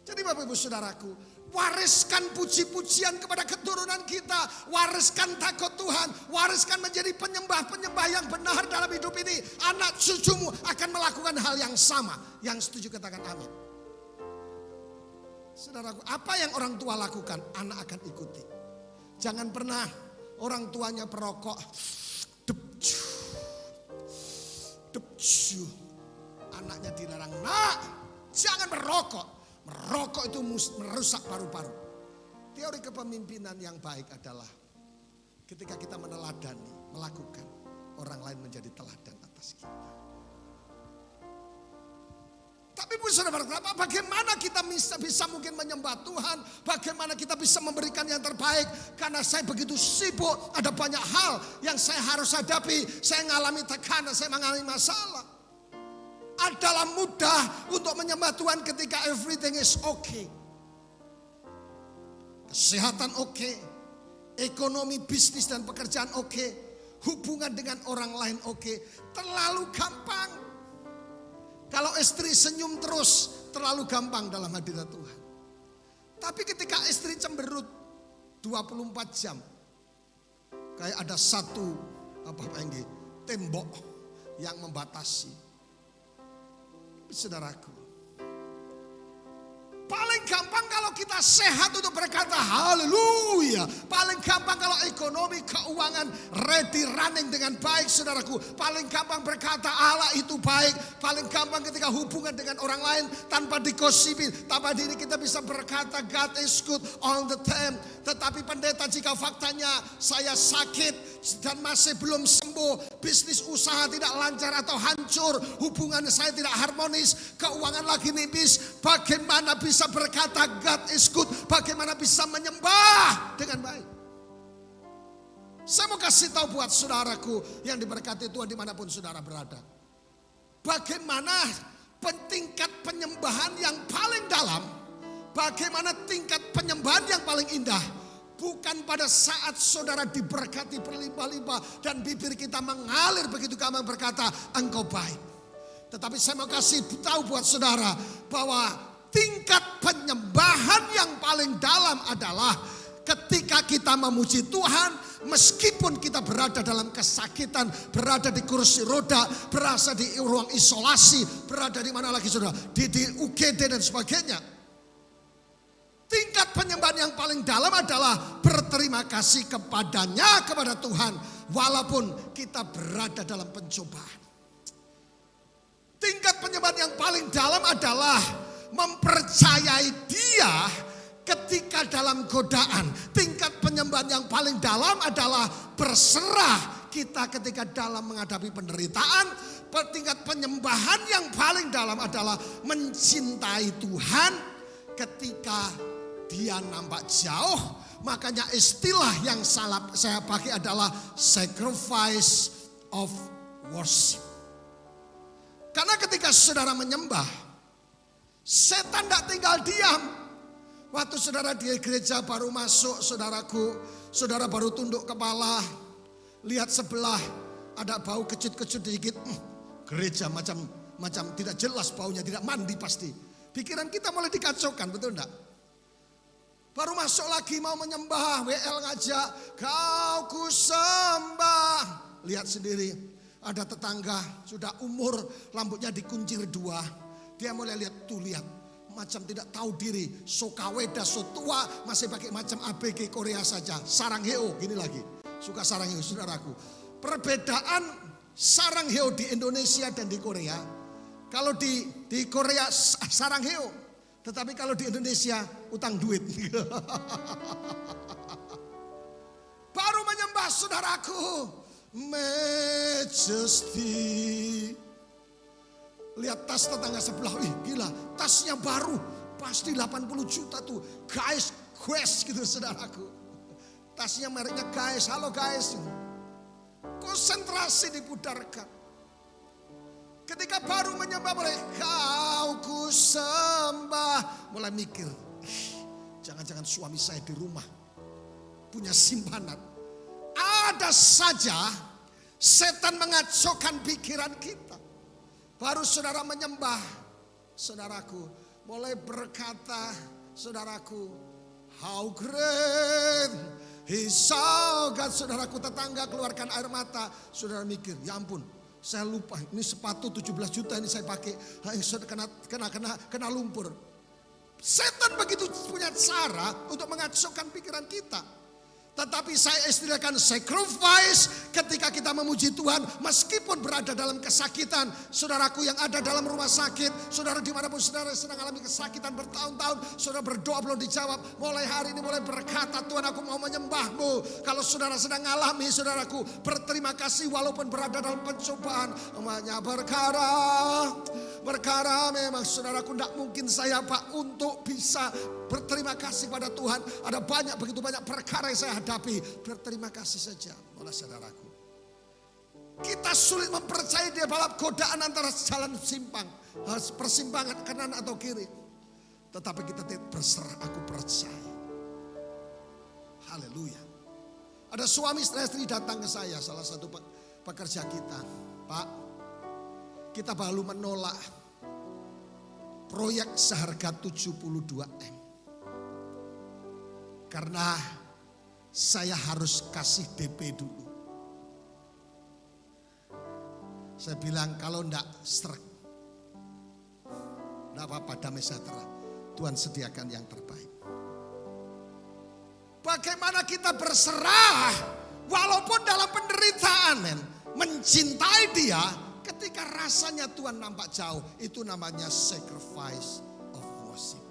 Jadi Bapak Ibu Saudaraku, wariskan puji-pujian kepada keturunan kita. Wariskan takut Tuhan. Wariskan menjadi penyembah-penyembah yang benar dalam hidup ini. Anak cucumu akan melakukan hal yang sama. Yang setuju katakan amin. Saudaraku, apa yang orang tua lakukan, anak akan ikuti. Jangan pernah orang tuanya perokok. Anaknya dilarang, nak jangan merokok. Merokok itu merusak paru-paru. Teori kepemimpinan yang baik adalah ketika kita meneladani, melakukan, orang lain menjadi teladan atas kita. Tapi saudara, bagaimana kita bisa mungkin menyembah Tuhan? Bagaimana kita bisa memberikan yang terbaik? Karena saya begitu sibuk, ada banyak hal yang saya harus hadapi. Saya mengalami tekanan, saya mengalami masalah. Adalah mudah untuk menyembah Tuhan ketika everything is okay. Kesehatan okay, ekonomi, bisnis dan pekerjaan okay, hubungan dengan orang lain okay. Terlalu gampang. Kalau istri senyum terus, terlalu gampang dalam hadirat Tuhan. Tapi ketika istri cemberut 24 jam, kayak ada satu tembok yang membatasi. Saudaraku, paling gampang kalau kita sehat untuk berkata haleluya. Paling gampang kalau ekonomi, keuangan ready running dengan baik saudaraku. Paling gampang berkata Allah itu baik. Paling gampang ketika hubungan dengan orang lain tanpa digosipi, tanpa diri kita bisa berkata God is good all the time. Tetapi pendeta, jika faktanya saya sakit dan masih belum sembuh, bisnis usaha tidak lancar atau hancur, hubungan saya tidak harmonis, keuangan lagi nipis, bagaimana bisa berkata God is good? Bagaimana bisa menyembah dengan baik? Saya mau kasih tahu buat saudaraku yang diberkati Tuhan dimanapun saudara berada. Bagaimana tingkat penyembahan yang paling dalam, bagaimana tingkat penyembahan yang paling indah. Bukan pada saat saudara diberkati berlimpah-limpah dan bibir kita mengalir begitu gampang berkata engkau baik. Tetapi saya mau kasih tahu buat saudara bahwa tingkat penyembahan yang paling dalam adalah ketika kita memuji Tuhan, meskipun kita berada dalam kesakitan, berada di kursi roda, berada di ruang isolasi, berada di mana lagi saudara, di UGD dan sebagainya. Tingkat penyembahan yang paling dalam adalah berterima kasih kepadanya, kepada Tuhan, walaupun kita berada dalam pencobaan. Tingkat penyembahan yang paling dalam adalah mempercayai Dia ketika dalam godaan. Tingkat penyembahan yang paling dalam adalah berserah kita ketika dalam menghadapi penderitaan. Tingkat penyembahan yang paling dalam adalah mencintai Tuhan ketika Dia nampak jauh. Makanya istilah yang saya pakai adalah sacrifice of worship. Karena ketika saudara menyembah, setan tidak tinggal diam. Waktu saudara di gereja baru masuk, saudaraku, saudara baru tunduk kepala, lihat sebelah ada bau kecut-kecut dikit, gereja macam tidak jelas baunya, tidak mandi pasti. Pikiran kita mulai dikacaukan, betul enggak? Baru masuk lagi mau menyembah, WL ngajak, kau ku sembah. Lihat sendiri, ada tetangga sudah umur, rambutnya dikuncir 2. Dia mulai lihat, tuh lihat. Macam tidak tahu diri, so kaweda, so tua, masih pakai macam ABG Korea saja. Sarangheo, gini lagi. Suka sarangheo, saudaraku. Perbedaan sarangheo di Indonesia dan di Korea. Kalau di Korea sarangheo, tetapi kalau di Indonesia utang duit. Baru menyembah saudaraku. Majesty. Lihat tas tetangga sebelah, wih gila, tasnya baru, pasti 80 juta tuh. Guys, Quest gitu saudaraku. Tasnya mereknya Guys, halo Guys. Konsentrasi diputarkan. Ketika baru menyembah mulai, kau ku sembah. Mulai mikir, jangan-jangan suami saya di rumah punya simpanan. Ada saja setan mengacaukan pikiran kita. Baru saudara menyembah, saudaraku mulai berkata, saudaraku, how great is our God. Saudaraku, tetangga keluarkan air mata. Saudara mikir, ya ampun, saya lupa, ini sepatu 17 juta ini saya pakai, kena lumpur. Setan begitu punya cara untuk mengacaukan pikiran kita. Tetapi saya istilahkan sacrifice ketika kita memuji Tuhan. Meskipun berada dalam kesakitan. Saudaraku yang ada dalam rumah sakit. Saudara dimanapun saudara sedang alami kesakitan bertahun-tahun. Saudara berdoa belum dijawab. Mulai hari ini mulai berkata, Tuhan aku mau menyembahmu. Kalau saudara sedang alami, saudaraku berterima kasih walaupun berada dalam pencobaan. Namanya berkara memang saudaraku tidak mungkin saya Pak untuk bisa berterima kasih pada Tuhan. Ada begitu banyak perkara yang saya hadapi. Berterima kasih saja oleh saudaraku. Kita sulit mempercayai dia balap godaan antara jalan simpang. Persimpangan kanan atau kiri. Tetapi kita berserah, aku percaya. Haleluya. Ada suami istri datang ke saya, salah satu pekerja kita. Pak, kita baru menolak proyek seharga 72M. Karena saya harus kasih DP dulu. Saya bilang kalau enggak strek. Enggak apa-apa, damai sejahtera. Tuhan sediakan yang terbaik. Bagaimana kita berserah walaupun dalam penderitaan, men. Mencintai dia ketika rasanya Tuhan nampak jauh. Itu namanya sacrifice of worship.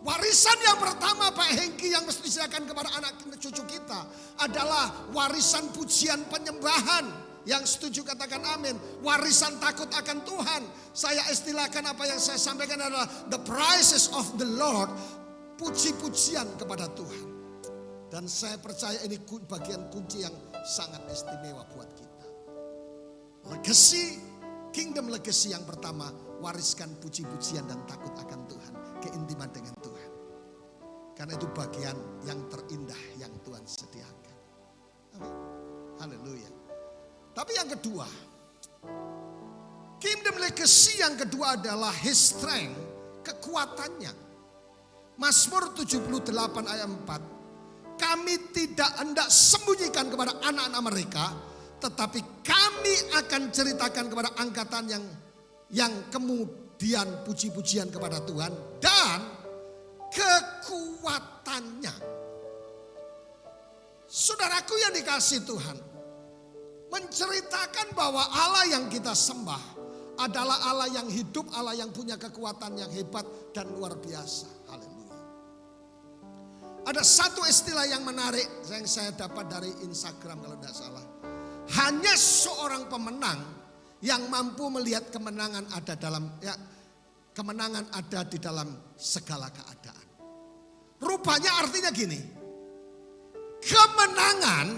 Warisan yang pertama Pak Hengki yang mesti disediakan kepada anak cucu kita adalah warisan pujian penyembahan. Yang setuju katakan amin. Warisan takut akan Tuhan. Saya istilahkan apa yang saya sampaikan adalah the praises of the Lord. Puji-pujian kepada Tuhan. Dan saya percaya ini bagian kunci yang sangat istimewa buat kita. Legacy, kingdom legacy yang pertama. Wariskan puji-pujian dan takut akan Tuhan. Keintiman dengan Tuhan. Karena itu bagian yang terindah yang Tuhan sediakan. Amin. Haleluya. Tapi yang kedua, kingdom legacy yang kedua adalah his strength, kekuatannya. Mazmur 78 ayat 4. kami tidak hendak sembunyikan kepada anak-anak mereka, tetapi kami akan ceritakan kepada angkatan yang kemudian puji-pujian kepada Tuhan dan kekuatannya. Saudaraku yang dikasihi Tuhan, menceritakan bahwa Allah yang kita sembah adalah Allah yang hidup, Allah yang punya kekuatan yang hebat dan luar biasa. Haleluya. Ada satu istilah yang menarik yang saya dapat dari Instagram kalau tidak salah. Hanya seorang pemenang yang mampu melihat kemenangan ada di dalam segala keadaan. Rupanya artinya gini, kemenangan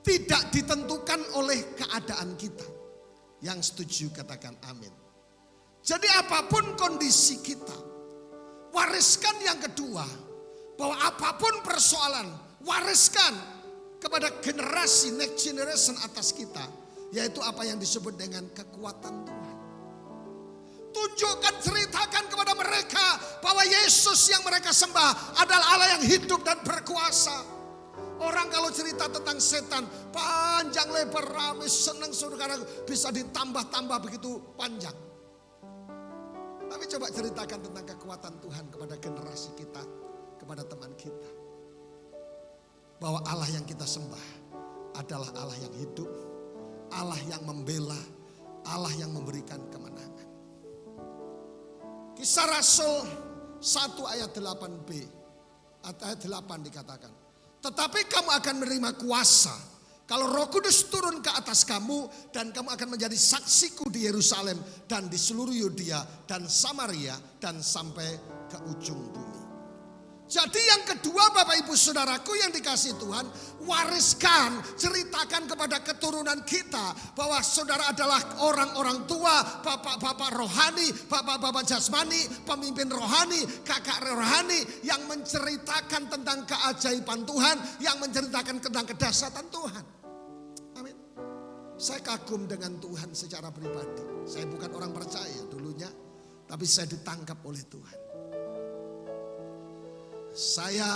tidak ditentukan oleh keadaan kita. Yang setuju katakan amin. Jadi apapun kondisi kita, wariskan yang kedua, bahwa apapun persoalan, wariskan kepada generasi next generation atas kita, yaitu apa yang disebut dengan kekuatan Tuhan. Tunjukkan, ceritakan kepada mereka bahwa Yesus yang mereka sembah adalah Allah yang hidup dan berkuasa. Orang kalau cerita tentang setan, panjang lebar ramai senang saudara, bisa ditambah-tambah begitu panjang. Tapi coba ceritakan tentang kekuatan Tuhan kepada generasi kita, kepada teman kita. Bahwa Allah yang kita sembah adalah Allah yang hidup, Allah yang membela, Allah yang memberikan kemenangan. Kisah Rasul 1 ayat 8b, ayat 8 dikatakan, tetapi kamu akan menerima kuasa kalau Roh Kudus turun ke atas kamu, dan kamu akan menjadi saksiku di Yerusalem dan di seluruh Yudea dan Samaria dan sampai ke ujung bumi. Jadi yang kedua Bapak Ibu Saudaraku yang dikasihi Tuhan, wariskan, ceritakan kepada keturunan kita bahwa saudara adalah orang-orang tua, bapak-bapak rohani, bapak-bapak jasmani, pemimpin rohani, kakak rohani yang menceritakan tentang keajaiban Tuhan, yang menceritakan tentang kedahsyatan Tuhan. Amin. Saya kagum dengan Tuhan secara pribadi. Saya bukan orang percaya dulunya, tapi saya ditangkap oleh Tuhan. Saya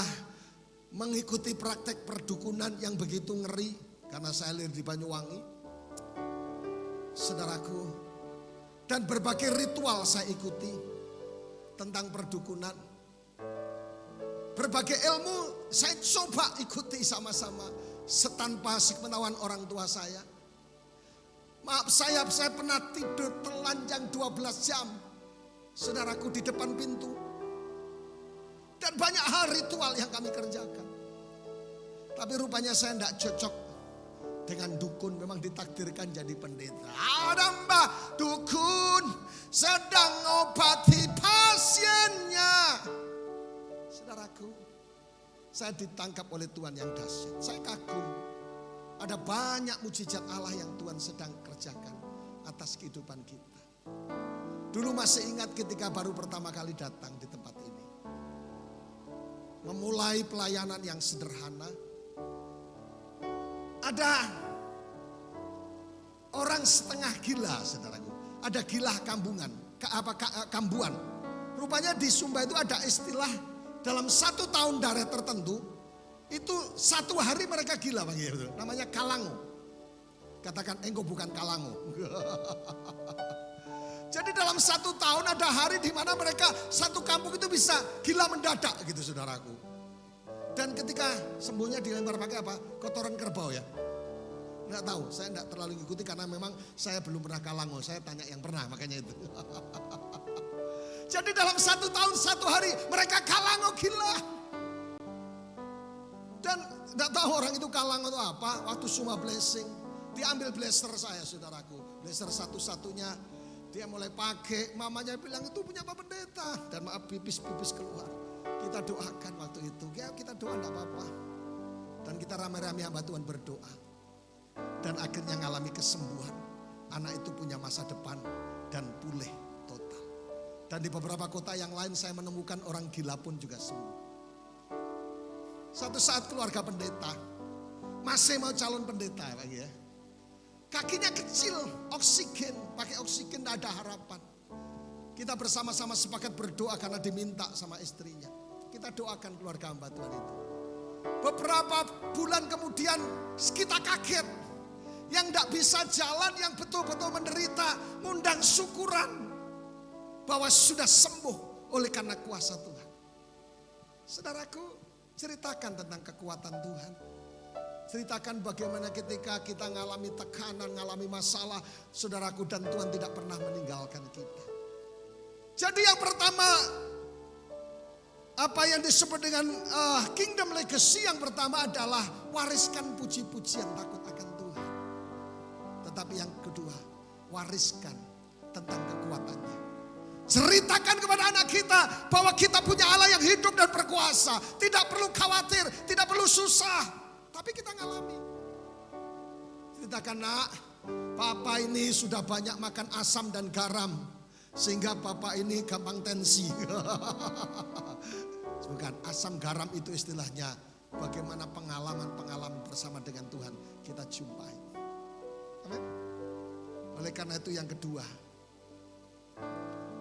mengikuti praktek perdukunan yang begitu ngeri karena saya lahir di Banyuwangi, saudaraku, dan berbagai ritual saya ikuti tentang perdukunan. Berbagai ilmu saya coba ikuti sama-sama tanpa sepengetahuan orang tua saya. Maaf saya pernah tidur telanjang 12 jam, saudaraku, di depan pintu. Dan banyak hal ritual yang kami kerjakan. Tapi rupanya saya tidak cocok dengan dukun. Memang ditakdirkan jadi pendeta. Ada mbah dukun sedang obati pasiennya. Saudaraku, saya ditangkap oleh Tuhan yang dahsyat. Saya kagum. Ada banyak mujizat Allah yang Tuhan sedang kerjakan atas kehidupan kita. Dulu masih ingat ketika baru pertama kali datang di tempat ini. Memulai pelayanan yang sederhana. Ada orang setengah gila, saudaraku. Ada gila kambuan. Rupanya di Sumba itu ada istilah dalam 1 tahun darah tertentu, itu 1 hari mereka gila, namanya kalango. Katakan, engkau bukan kalango. Jadi dalam 1 tahun ada hari di mana mereka satu kampung itu bisa gila mendadak gitu saudaraku. Dan ketika sembuhnya dilempar pakai apa? Kotoran kerbau ya. Nggak tahu, saya nggak terlalu ikuti karena memang saya belum pernah kalango. Saya tanya yang pernah, makanya itu. Jadi dalam 1 tahun 1 hari mereka kalango gila. Dan nggak tahu orang itu kalango itu apa. Waktu Suma blessing, diambil blaster saya saudaraku. Blaster satu-satunya. Dia mulai pakai, mamanya bilang itu punya Pak Pendeta. Dan maaf pipis-pipis keluar. Kita doakan waktu itu, ya kita doa enggak apa-apa. Dan kita rame-rame hamba Tuhan berdoa. Dan akhirnya ngalami kesembuhan. Anak itu punya masa depan dan pulih total. Dan di beberapa kota yang lain saya menemukan orang gila pun juga sembuh. Satu saat keluarga pendeta, masih mau calon pendeta lagi ya. Kakinya kecil, oksigen, pakai oksigen tidak ada harapan. Kita bersama-sama sepakat berdoa karena diminta sama istrinya. Kita doakan keluarga hamba Tuhan itu. Beberapa bulan kemudian kita kaget. Yang tidak bisa jalan, yang betul-betul menderita, ngundang syukuran bahwa sudah sembuh oleh karena kuasa Tuhan. Saudaraku, ceritakan tentang kekuatan Tuhan. Ceritakan bagaimana ketika kita mengalami tekanan, mengalami masalah, saudaraku, dan Tuhan tidak pernah meninggalkan kita. Jadi yang pertama, apa yang disebut dengan kingdom legacy, yang pertama adalah wariskan puji-pujian takut akan Tuhan. Tetapi yang kedua, wariskan tentang kekuatannya. Ceritakan kepada anak kita bahwa kita punya Allah yang hidup dan berkuasa. Tidak perlu khawatir, tidak perlu susah. Tapi kita ngalami. Ceritakan, nak, papa ini sudah banyak makan asam dan garam. Sehingga papa ini gampang tensi. Bukan, asam garam itu istilahnya bagaimana pengalaman-pengalaman bersama dengan Tuhan kita jumpai. Amin. Oleh karena itu yang kedua,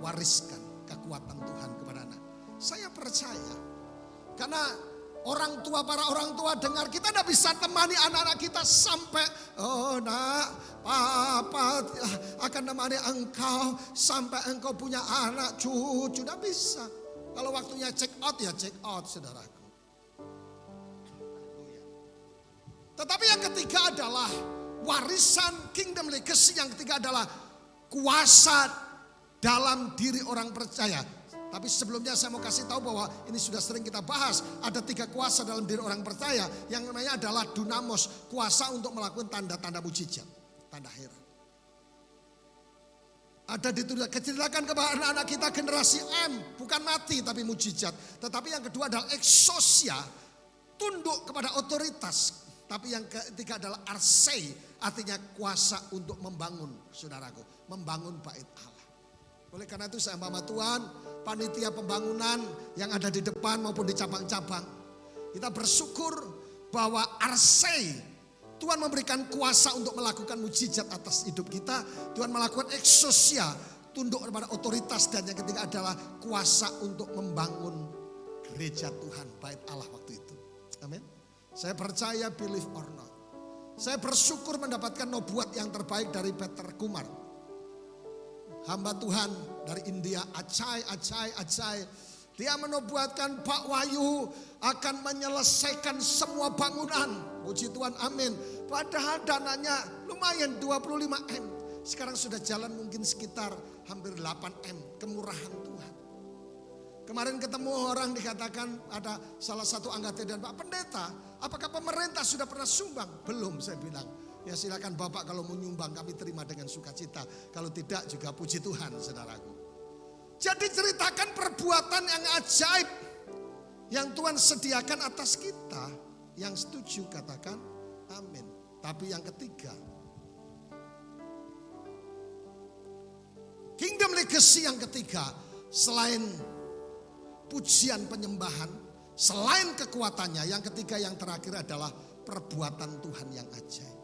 wariskan kekuatan Tuhan kepada anak. Saya percaya karena para orang tua dengar, kita tidak bisa temani anak-anak kita sampai, oh nak, papa akan temani engkau sampai engkau punya anak cucu. Tidak bisa. Kalau waktunya check out, ya check out, saudaraku. Tetapi yang ketiga adalah warisan kingdom legacy. Yang ketiga adalah kuasa dalam diri orang percaya. Tapi sebelumnya saya mau kasih tahu bahwa ini sudah sering kita bahas. Ada 3 kuasa dalam diri orang percaya. Yang namanya adalah dunamos, kuasa untuk melakukan tanda-tanda mujizat, tanda heran. Ada diceritakan kepada anak-anak kita generasi M, bukan mati tapi mujizat. Tetapi yang kedua adalah exousia, tunduk kepada otoritas. Tapi yang ketiga adalah arsei, artinya kuasa untuk membangun, saudaraku, membangun bait Allah. Oleh karena itu saya hamba Tuhan, panitia pembangunan yang ada di depan maupun di cabang-cabang, kita bersyukur bahwa arsei, Tuhan memberikan kuasa untuk melakukan mujizat atas hidup kita. Tuhan melakukan exousia, tunduk kepada otoritas. Dan yang ketiga adalah kuasa untuk membangun gereja Tuhan, bait Allah waktu itu. Amin. Saya percaya, believe or not, saya bersyukur mendapatkan nubuat yang terbaik dari Peter Kumar. Hamba Tuhan dari India, Acai. Dia menubuatkan Pak Wahyu akan menyelesaikan semua bangunan. Puji Tuhan, amin. Padahal dananya lumayan 25 M. Sekarang sudah jalan mungkin sekitar hampir 8 M. Kemurahan Tuhan. Kemarin ketemu orang dikatakan ada salah satu anggota dan Pak Pendeta, apakah pemerintah sudah pernah sumbang? Belum, saya bilang. Ya silakan Bapak kalau mau nyumbang kami terima dengan sukacita. Kalau tidak juga puji Tuhan, saudaraku. Jadi ceritakan perbuatan yang ajaib yang Tuhan sediakan atas kita. Yang setuju katakan amin. Tapi yang ketiga, kingdom legacy yang ketiga, selain pujian penyembahan, selain kekuatannya, yang ketiga yang terakhir adalah perbuatan Tuhan yang ajaib.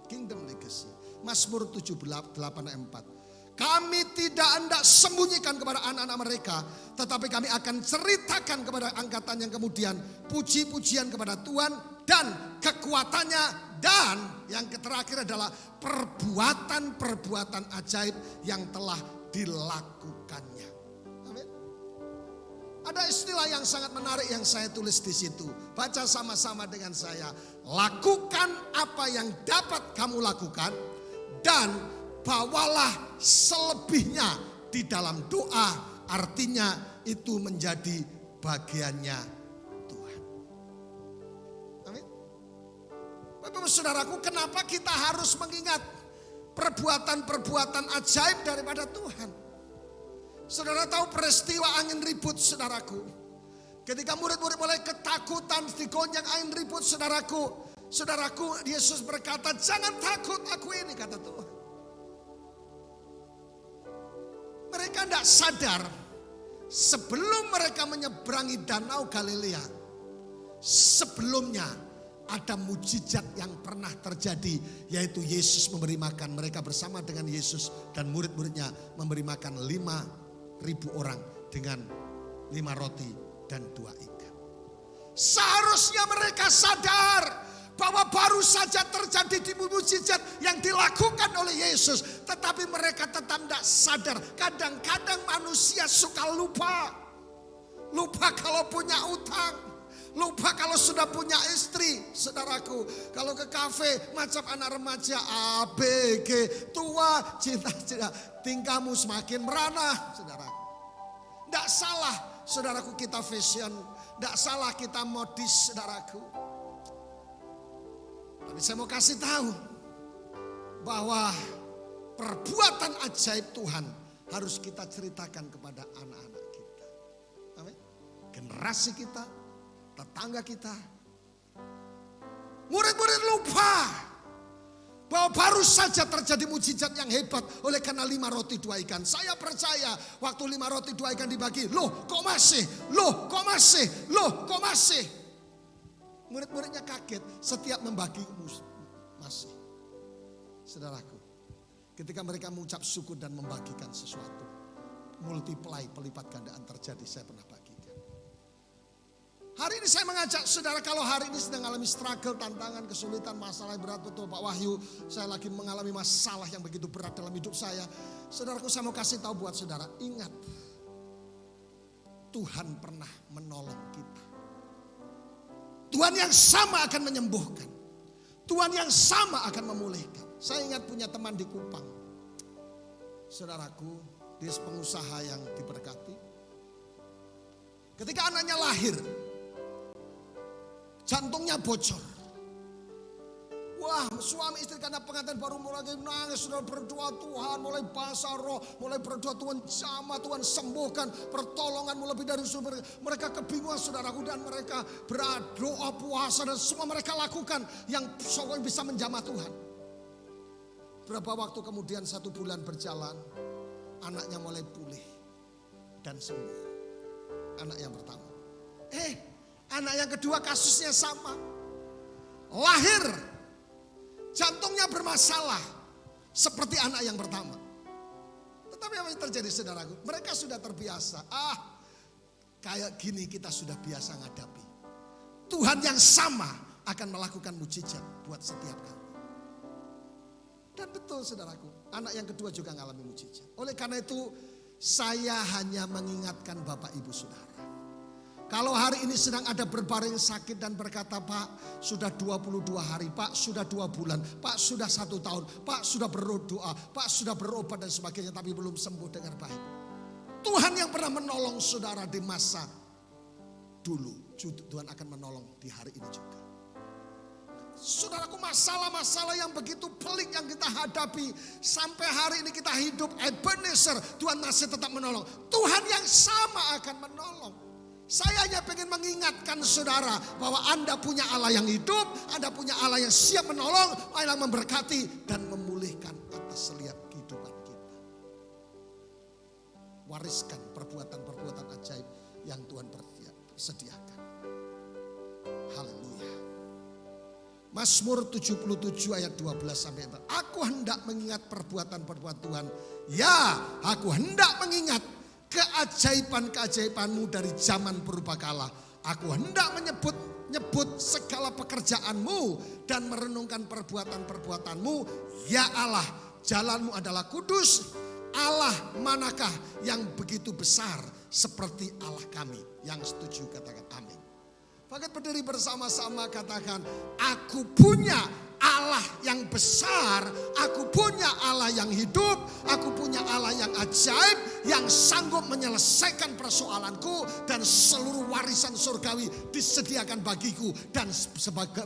Kingdom legacy. Mazmur 78 ayat 4. Kami tidak hendak sembunyikan kepada anak-anak mereka, tetapi kami akan ceritakan kepada angkatan yang kemudian puji-pujian kepada Tuhan dan kekuatannya, dan yang terakhir adalah perbuatan-perbuatan ajaib yang telah dilakukannya. Amin. Ada istilah yang sangat menarik yang saya tulis di situ. Baca sama-sama dengan saya. Lakukan apa yang dapat kamu lakukan dan bawalah selebihnya di dalam doa. Artinya itu menjadi bagiannya Tuhan. Amin. Bapak saudaraku, kenapa kita harus mengingat perbuatan-perbuatan ajaib daripada Tuhan? Saudara tahu peristiwa angin ribut, saudaraku. Ketika murid-murid mulai ketakutan, digoncang angin ribut, saudaraku. Saudaraku, Yesus berkata, jangan takut, aku ini, kata Tuhan. Mereka tidak sadar, sebelum mereka menyeberangi danau Galilea, sebelumnya ada mujizat yang pernah terjadi, yaitu Yesus memberi makan. Mereka bersama dengan Yesus dan murid-muridnya memberi makan 5.000 orang dengan 5 roti dan 2 ikan. Seharusnya mereka sadar bahwa baru saja terjadi mujizat yang dilakukan oleh Yesus. Tetapi mereka tetap tidak sadar. Kadang-kadang manusia suka lupa. Lupa kalau punya utang. Lupa kalau sudah punya istri. Saudaraku, kalau ke kafe macam anak remaja ABG, tua, cinta-cinta, tingkahmu semakin merana. Saudaraku, tidak salah saudaraku kita fashion. Tidak salah kita modis saudaraku. Tapi saya mau kasih tahu bahwa perbuatan ajaib Tuhan harus kita ceritakan kepada anak-anak kita. Amin. Generasi kita, tetangga kita. Murid-murid lupa bahwa baru saja terjadi mujizat yang hebat oleh karena 5 roti 2 ikan. Saya percaya waktu 5 roti 2 ikan dibagi, loh kok masih, loh kok masih, loh kok masih. Murid-muridnya kaget setiap membagi masih. Saudaraku, ketika mereka mengucap syukur dan membagikan sesuatu, multiply, pelipat gandaan terjadi. Saya pernah bagikan. Hari ini saya mengajak saudara, kalau hari ini sedang mengalami struggle, tantangan, kesulitan, masalah yang berat, betul Pak Wahyu, saya lagi mengalami masalah yang begitu berat dalam hidup saya. Saudaraku, saya mau kasih tahu buat saudara, ingat, Tuhan pernah menolong kita. Tuhan yang sama akan menyembuhkan. Tuhan yang sama akan memulihkan. Saya ingat punya teman di Kupang. Saudaraku, dia pengusaha yang diberkati. Ketika anaknya lahir, jantungnya bocor. Wah, suami istri karena pengantin baru mulai nangis, sudah berdoa Tuhan, mulai bahasa roh, mulai berdoa Tuhan jamah, Tuhan sembuhkan, pertolonganmu lebih dari sumber. Mereka kebingungan saudaraku, dan mereka berdoa puasa dan semua mereka lakukan yang soalnya bisa menjamah Tuhan. Berapa waktu kemudian 1 bulan berjalan, anaknya mulai pulih dan sembuh. Anak yang pertama. Anak yang kedua kasusnya sama. Lahir, jantungnya bermasalah seperti anak yang pertama. Tetapi apa yang terjadi saudaraku? Mereka sudah terbiasa. Kayak gini kita sudah biasa ngadapi. Tuhan yang sama akan melakukan mujizat buat setiap kali. Dan betul saudaraku, anak yang kedua juga mengalami mujizat. Oleh karena itu saya hanya mengingatkan Bapak Ibu Saudara. Kalau hari ini sedang ada berbaring sakit dan berkata, Pak sudah 22 hari, Pak sudah 2 bulan, Pak sudah 1 tahun, Pak sudah berdoa, Pak sudah berobat dan sebagainya, tapi belum sembuh dengan baik. Tuhan yang pernah menolong saudara di masa dulu, Tuhan akan menolong di hari ini juga. Saudaraku, masalah-masalah yang begitu pelik yang kita hadapi, sampai hari ini kita hidup Ebenezer, Tuhan masih tetap menolong. Tuhan yang sama akan menolong. Saya hanya pengen mengingatkan saudara bahwa Anda punya Allah yang hidup, Anda punya Allah yang siap menolong, Allah yang memberkati dan memulihkan atas setiap kehidupan kita. Wariskan perbuatan-perbuatan ajaib yang Tuhan sediakan. Haleluya. Mazmur 77 ayat 12 sampai 14. Aku hendak mengingat perbuatan-perbuatan Tuhan. Ya, aku hendak mengingat keajaiban-keajaibanmu dari zaman purbakala. Aku hendak menyebut segala pekerjaanmu dan merenungkan perbuatan-perbuatanmu. Ya Allah, jalanmu adalah kudus. Allah manakah yang begitu besar seperti Allah kami? Yang setuju katakan amin. Pakai berdiri bersama-sama katakan, aku punya Allah yang besar, aku punya Allah yang hidup, aku punya Allah yang ajaib, yang sanggup menyelesaikan persoalanku, dan seluruh warisan surgawi disediakan bagiku dan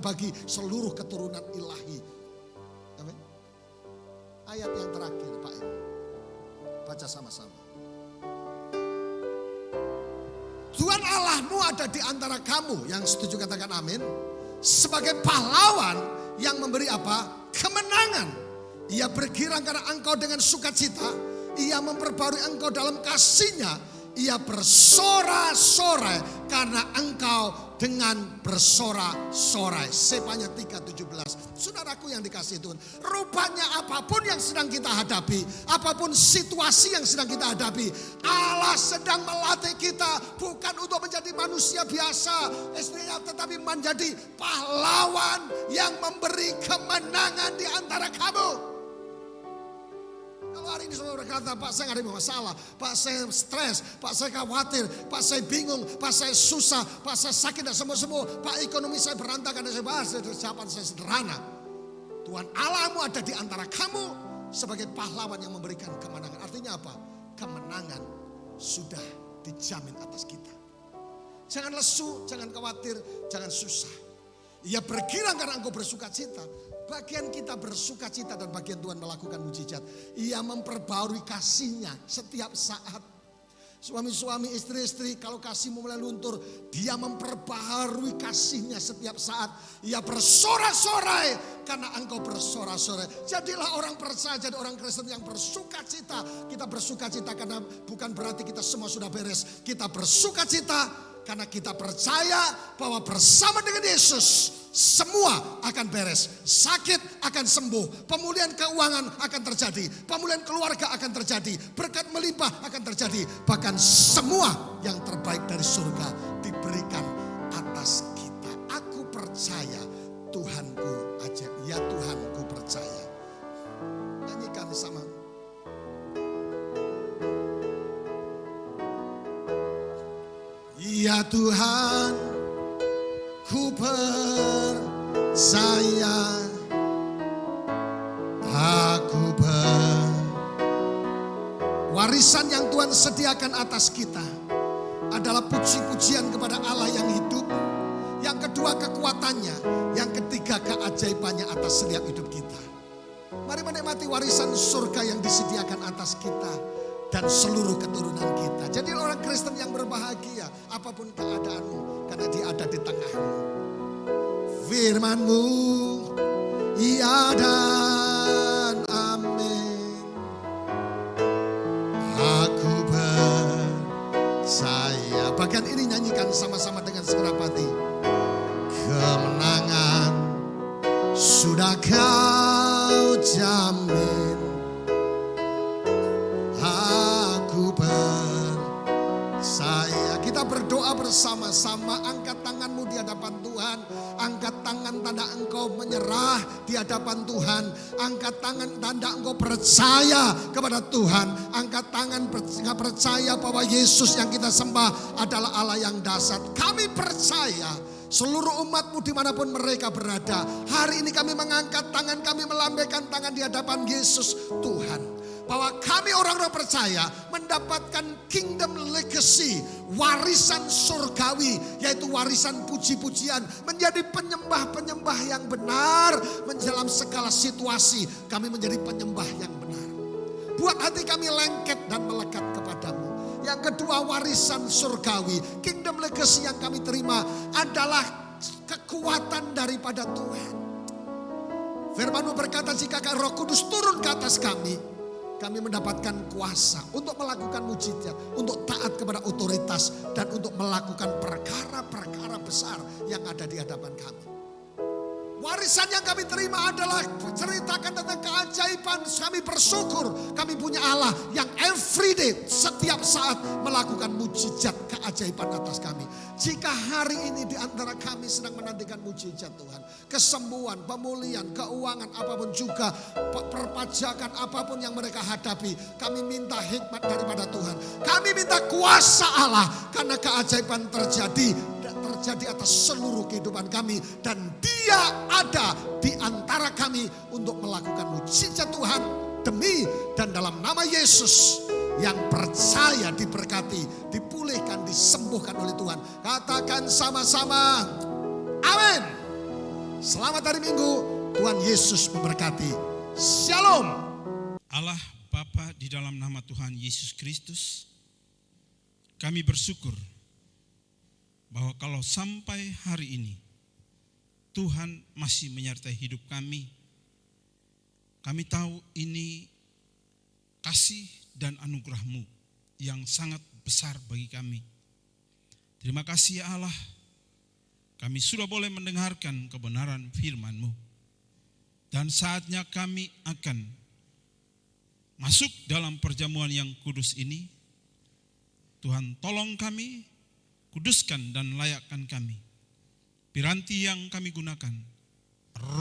bagi seluruh keturunan ilahi. Amin. Ayat yang terakhir Pak Ibu, baca sama-sama. Tuhan Allahmu ada di antara kamu, yang setuju katakan amin. Sebagai pahlawan yang memberi apa? Kemenangan. Ia bergirang karena engkau dengan sukacita. Ia memperbarui engkau dalam kasihnya. Ia bersorak-sorai karena engkau dengan bersorak-sorai. Sepanya 3:17. Saudaraku yang dikasihi Tuhan, rupanya apapun yang sedang kita hadapi, apapun situasi yang sedang kita hadapi, Allah sedang melatih kita bukan untuk menjadi manusia biasa, tetapi menjadi pahlawan yang memberi kemenangan di antara kamu. Kalau hari ini saudara berkata, Pak saya nggak ada masalah, Pak saya stres, Pak saya khawatir, Pak saya bingung, Pak saya susah, Pak saya sakit dan sembuh-sembuh, Pak ekonomi saya berantakan dan saya bahas, jawaban saya sederhana. Tuhan Allahmu ada di antara kamu sebagai pahlawan yang memberikan kemenangan. Artinya apa? Kemenangan sudah dijamin atas kita. Jangan lesu, jangan khawatir, jangan susah. Ia bergirang karena engkau bersuka cita. Bagian kita bersuka cita dan bagian Tuhan melakukan mujizat. Ia memperbarui kasihnya setiap saat. Suami-suami, istri-istri, kalau kasihmu mulai luntur, dia memperbarui kasihnya setiap saat. Ia bersorak-sorai karena engkau bersorak-sorai. Jadilah orang percaya, jadi orang Kristen yang bersuka cita. Kita bersuka cita karena bukan berarti kita semua sudah beres. Kita bersuka cita karena kita percaya bahwa bersama dengan Yesus semua akan beres. Sakit akan sembuh. Pemulihan keuangan akan terjadi. Pemulihan keluarga akan terjadi. Berkat melimpah akan terjadi. Bahkan semua yang terbaik dari surga diberikan atas kita. Aku percaya Tuhanku ajaib. Ya Tuhanku percaya. Nyanyikan sama. Ya Tuhan, ku percaya, warisan yang Tuhan sediakan atas kita adalah puji-pujian kepada Allah yang hidup. Yang kedua kekuatannya, yang ketiga keajaibannya atas setiap hidup kita. Mari menikmati warisan surga yang disediakan atas kita dan seluruh keturunan kita. Jadi orang Kristen yang berbahagia apapun keadaanmu, karena dia ada di tengahmu. Firman-Mu iya dan amin. Aku percaya. Bagian ini nyanyikan sama-sama dengan segenap hati. Kemenangan sudah Kau jamin. Kita berdoa bersama-sama, angkat tanganmu di hadapan Tuhan, angkat tangan tanda engkau menyerah di hadapan Tuhan, angkat tangan tanda engkau percaya kepada Tuhan, angkat tangan percaya bahwa Yesus yang kita sembah adalah Allah yang dahsyat. Kami percaya seluruh umatmu dimanapun mereka berada, hari ini kami mengangkat tangan, kami melambaikan tangan di hadapan Yesus Tuhan. Bahwa kami orang-orang percaya mendapatkan kingdom legacy, warisan surgawi, yaitu warisan puji-pujian, menjadi penyembah-penyembah yang benar dalam segala situasi. Kami menjadi penyembah yang benar. Buat hati kami lengket dan melekat kepadamu. Yang kedua, warisan surgawi, kingdom legacy yang kami terima adalah kekuatan daripada Tuhan. Firman-Mu berkata, jika Roh Kudus turun ke atas kami mendapatkan kuasa untuk melakukan mujizat, untuk taat kepada otoritas, dan untuk melakukan perkara-perkara besar yang ada di hadapan kami. Warisan yang kami terima adalah ceritakan tentang keajaiban. Kami bersyukur kami punya Allah yang everyday, setiap saat melakukan mujizat keajaiban atas kami. Jika hari ini di antara kami sedang menantikan mujizat Tuhan, kesembuhan, pemulihan, keuangan, apapun juga, perpajakan, apapun yang mereka hadapi, kami minta hikmat daripada Tuhan. Kami minta kuasa Allah karena keajaiban terjadi atas seluruh kehidupan kami, dan Dia ada di antara kami untuk melakukan mujizat Tuhan demi dan dalam nama Yesus. Yang percaya diberkati, dipulihkan, disembuhkan oleh Tuhan. Katakan sama-sama, amin. Selamat hari Minggu, Tuhan Yesus memberkati. Shalom. Allah Bapa, di dalam nama Tuhan Yesus Kristus, kami bersyukur bahwa kalau sampai hari ini Tuhan masih menyertai hidup kami. Kami tahu ini kasih dan anugerah-Mu yang sangat besar bagi kami. Terima kasih ya Allah, kami sudah boleh mendengarkan kebenaran firman-Mu. Dan saatnya kami akan masuk dalam perjamuan yang kudus ini. Tuhan, tolong kami, kuduskan dan layakkan kami. Piranti yang kami gunakan,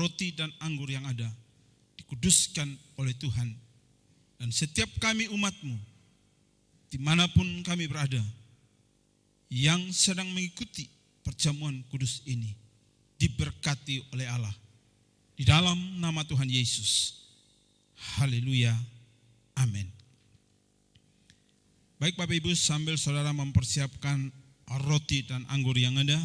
roti dan anggur yang ada, dikuduskan oleh Tuhan. Dan setiap kami umat-Mu, dimanapun kami berada, yang sedang mengikuti perjamuan kudus ini, diberkati oleh Allah. Di dalam nama Tuhan Yesus. Haleluya. Amin. Baik Bapak Ibu, sambil saudara mempersiapkan roti dan anggur yang ada,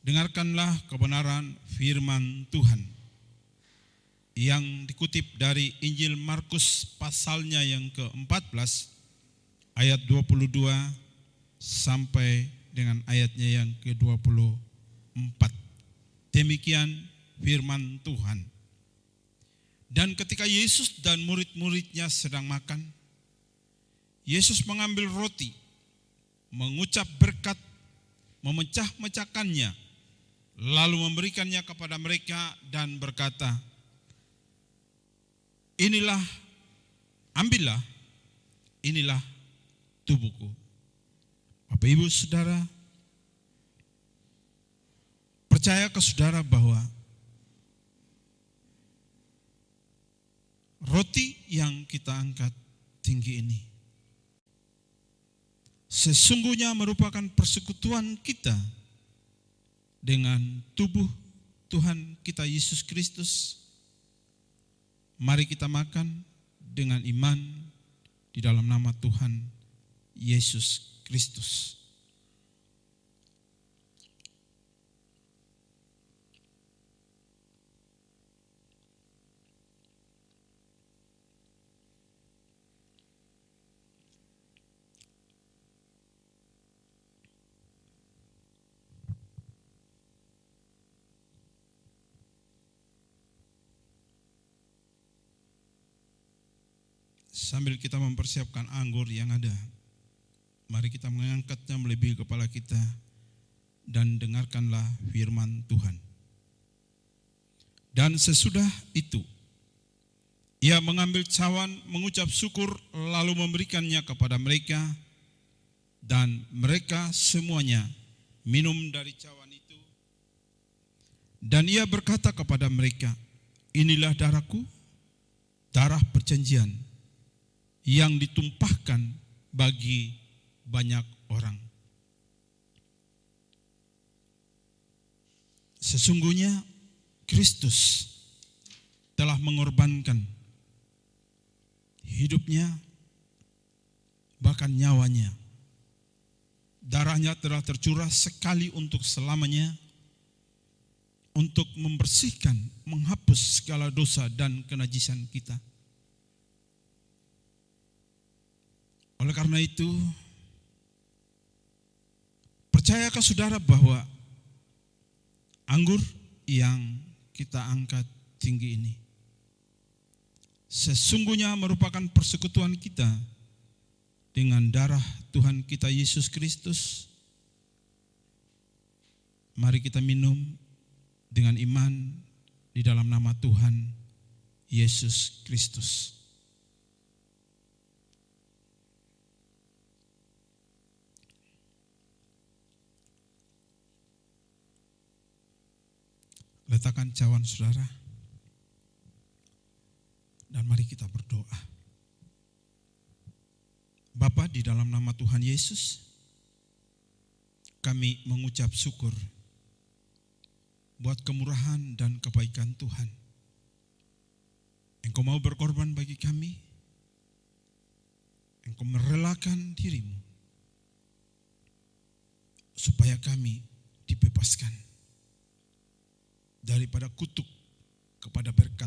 dengarkanlah kebenaran firman Tuhan yang dikutip dari Injil Markus pasalnya yang ke-14 ayat 22 sampai dengan ayatnya yang ke-24. Demikian firman Tuhan. Dan ketika Yesus dan murid-muridnya sedang makan, Yesus mengambil roti, mengucap berkat, memecah-mecahkannya, lalu memberikannya kepada mereka dan berkata, "Inilah, ambillah, inilah tubuhku." Bapak Ibu Saudara, percaya ke saudara bahwa roti yang kita angkat tinggi ini sesungguhnya merupakan persekutuan kita dengan tubuh Tuhan kita Yesus Kristus. Mari kita makan dengan iman di dalam nama Tuhan Yesus Kristus. Sambil kita mempersiapkan anggur yang ada, mari kita mengangkatnya melebihi kepala kita dan dengarkanlah firman Tuhan. Dan sesudah itu, ia mengambil cawan, mengucap syukur, lalu memberikannya kepada mereka, dan mereka semuanya minum dari cawan itu. Dan ia berkata kepada mereka, "Inilah darahku, darah perjanjian, yang ditumpahkan bagi banyak orang. Sesungguhnya Kristus telah mengorbankan hidupnya, bahkan nyawanya. Darahnya telah tercurah sekali untuk selamanya, untuk membersihkan, menghapus segala dosa dan kenajisan kita. Oleh karena itu, percayakah saudara bahwa anggur yang kita angkat tinggi ini sesungguhnya merupakan persekutuan kita dengan darah Tuhan kita Yesus Kristus? Mari kita minum dengan iman di dalam nama Tuhan Yesus Kristus. Letakkan cawan saudara, dan mari kita berdoa. Bapa, di dalam nama Tuhan Yesus, kami mengucap syukur buat kemurahan dan kebaikan Tuhan. Engkau mau berkorban bagi kami, Engkau merelakan dirimu supaya kami dibebaskan daripada kutuk kepada berkat,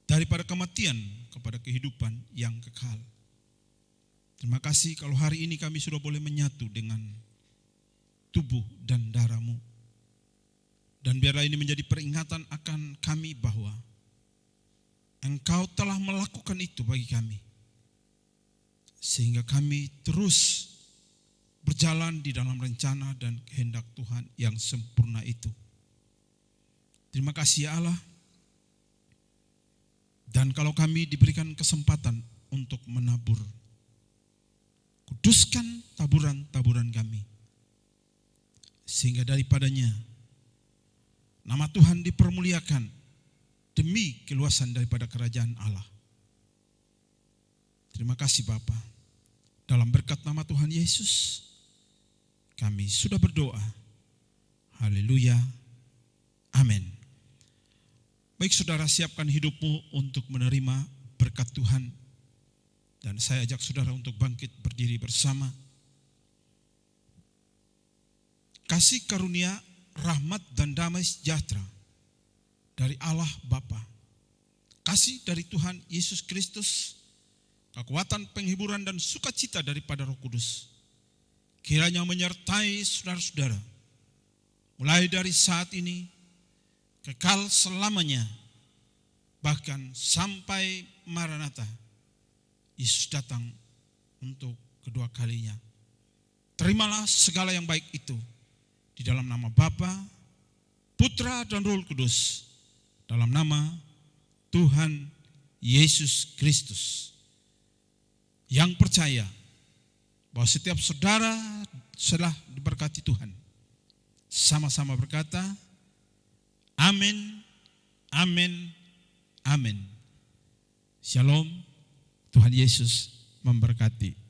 daripada kematian kepada kehidupan yang kekal. Terima kasih kalau hari ini kami sudah boleh menyatu dengan tubuh dan darah-Mu. Dan biarlah ini menjadi peringatan akan kami bahwa Engkau telah melakukan itu bagi kami, sehingga kami terus berjalan di dalam rencana dan kehendak Tuhan yang sempurna itu. Terima kasih ya Allah. Dan kalau kami diberikan kesempatan untuk menabur, kuduskan taburan-taburan kami, sehingga daripadanya nama Tuhan dipermuliakan demi keluasan daripada kerajaan Allah. Terima kasih Bapa. Dalam berkat nama Tuhan Yesus, kami sudah berdoa. Haleluya. Amin. Baik saudara, siapkan hidupmu untuk menerima berkat Tuhan. Dan saya ajak saudara untuk bangkit berdiri bersama. Kasih karunia, rahmat dan damai sejahtera dari Allah Bapa, kasih dari Tuhan Yesus Kristus, kekuatan penghiburan dan sukacita daripada Roh Kudus, kiranya menyertai saudara-saudara, mulai dari saat ini, kekal selamanya, bahkan sampai Maranatha, Yesus datang untuk kedua kalinya. Terimalah segala yang baik itu di dalam nama Bapa, Putra dan Roh Kudus, dalam nama Tuhan Yesus Kristus. Yang percaya bahwa setiap saudara telah diberkati Tuhan, sama-sama berkata, amin, amin, amin. Shalom, Tuhan Yesus memberkati.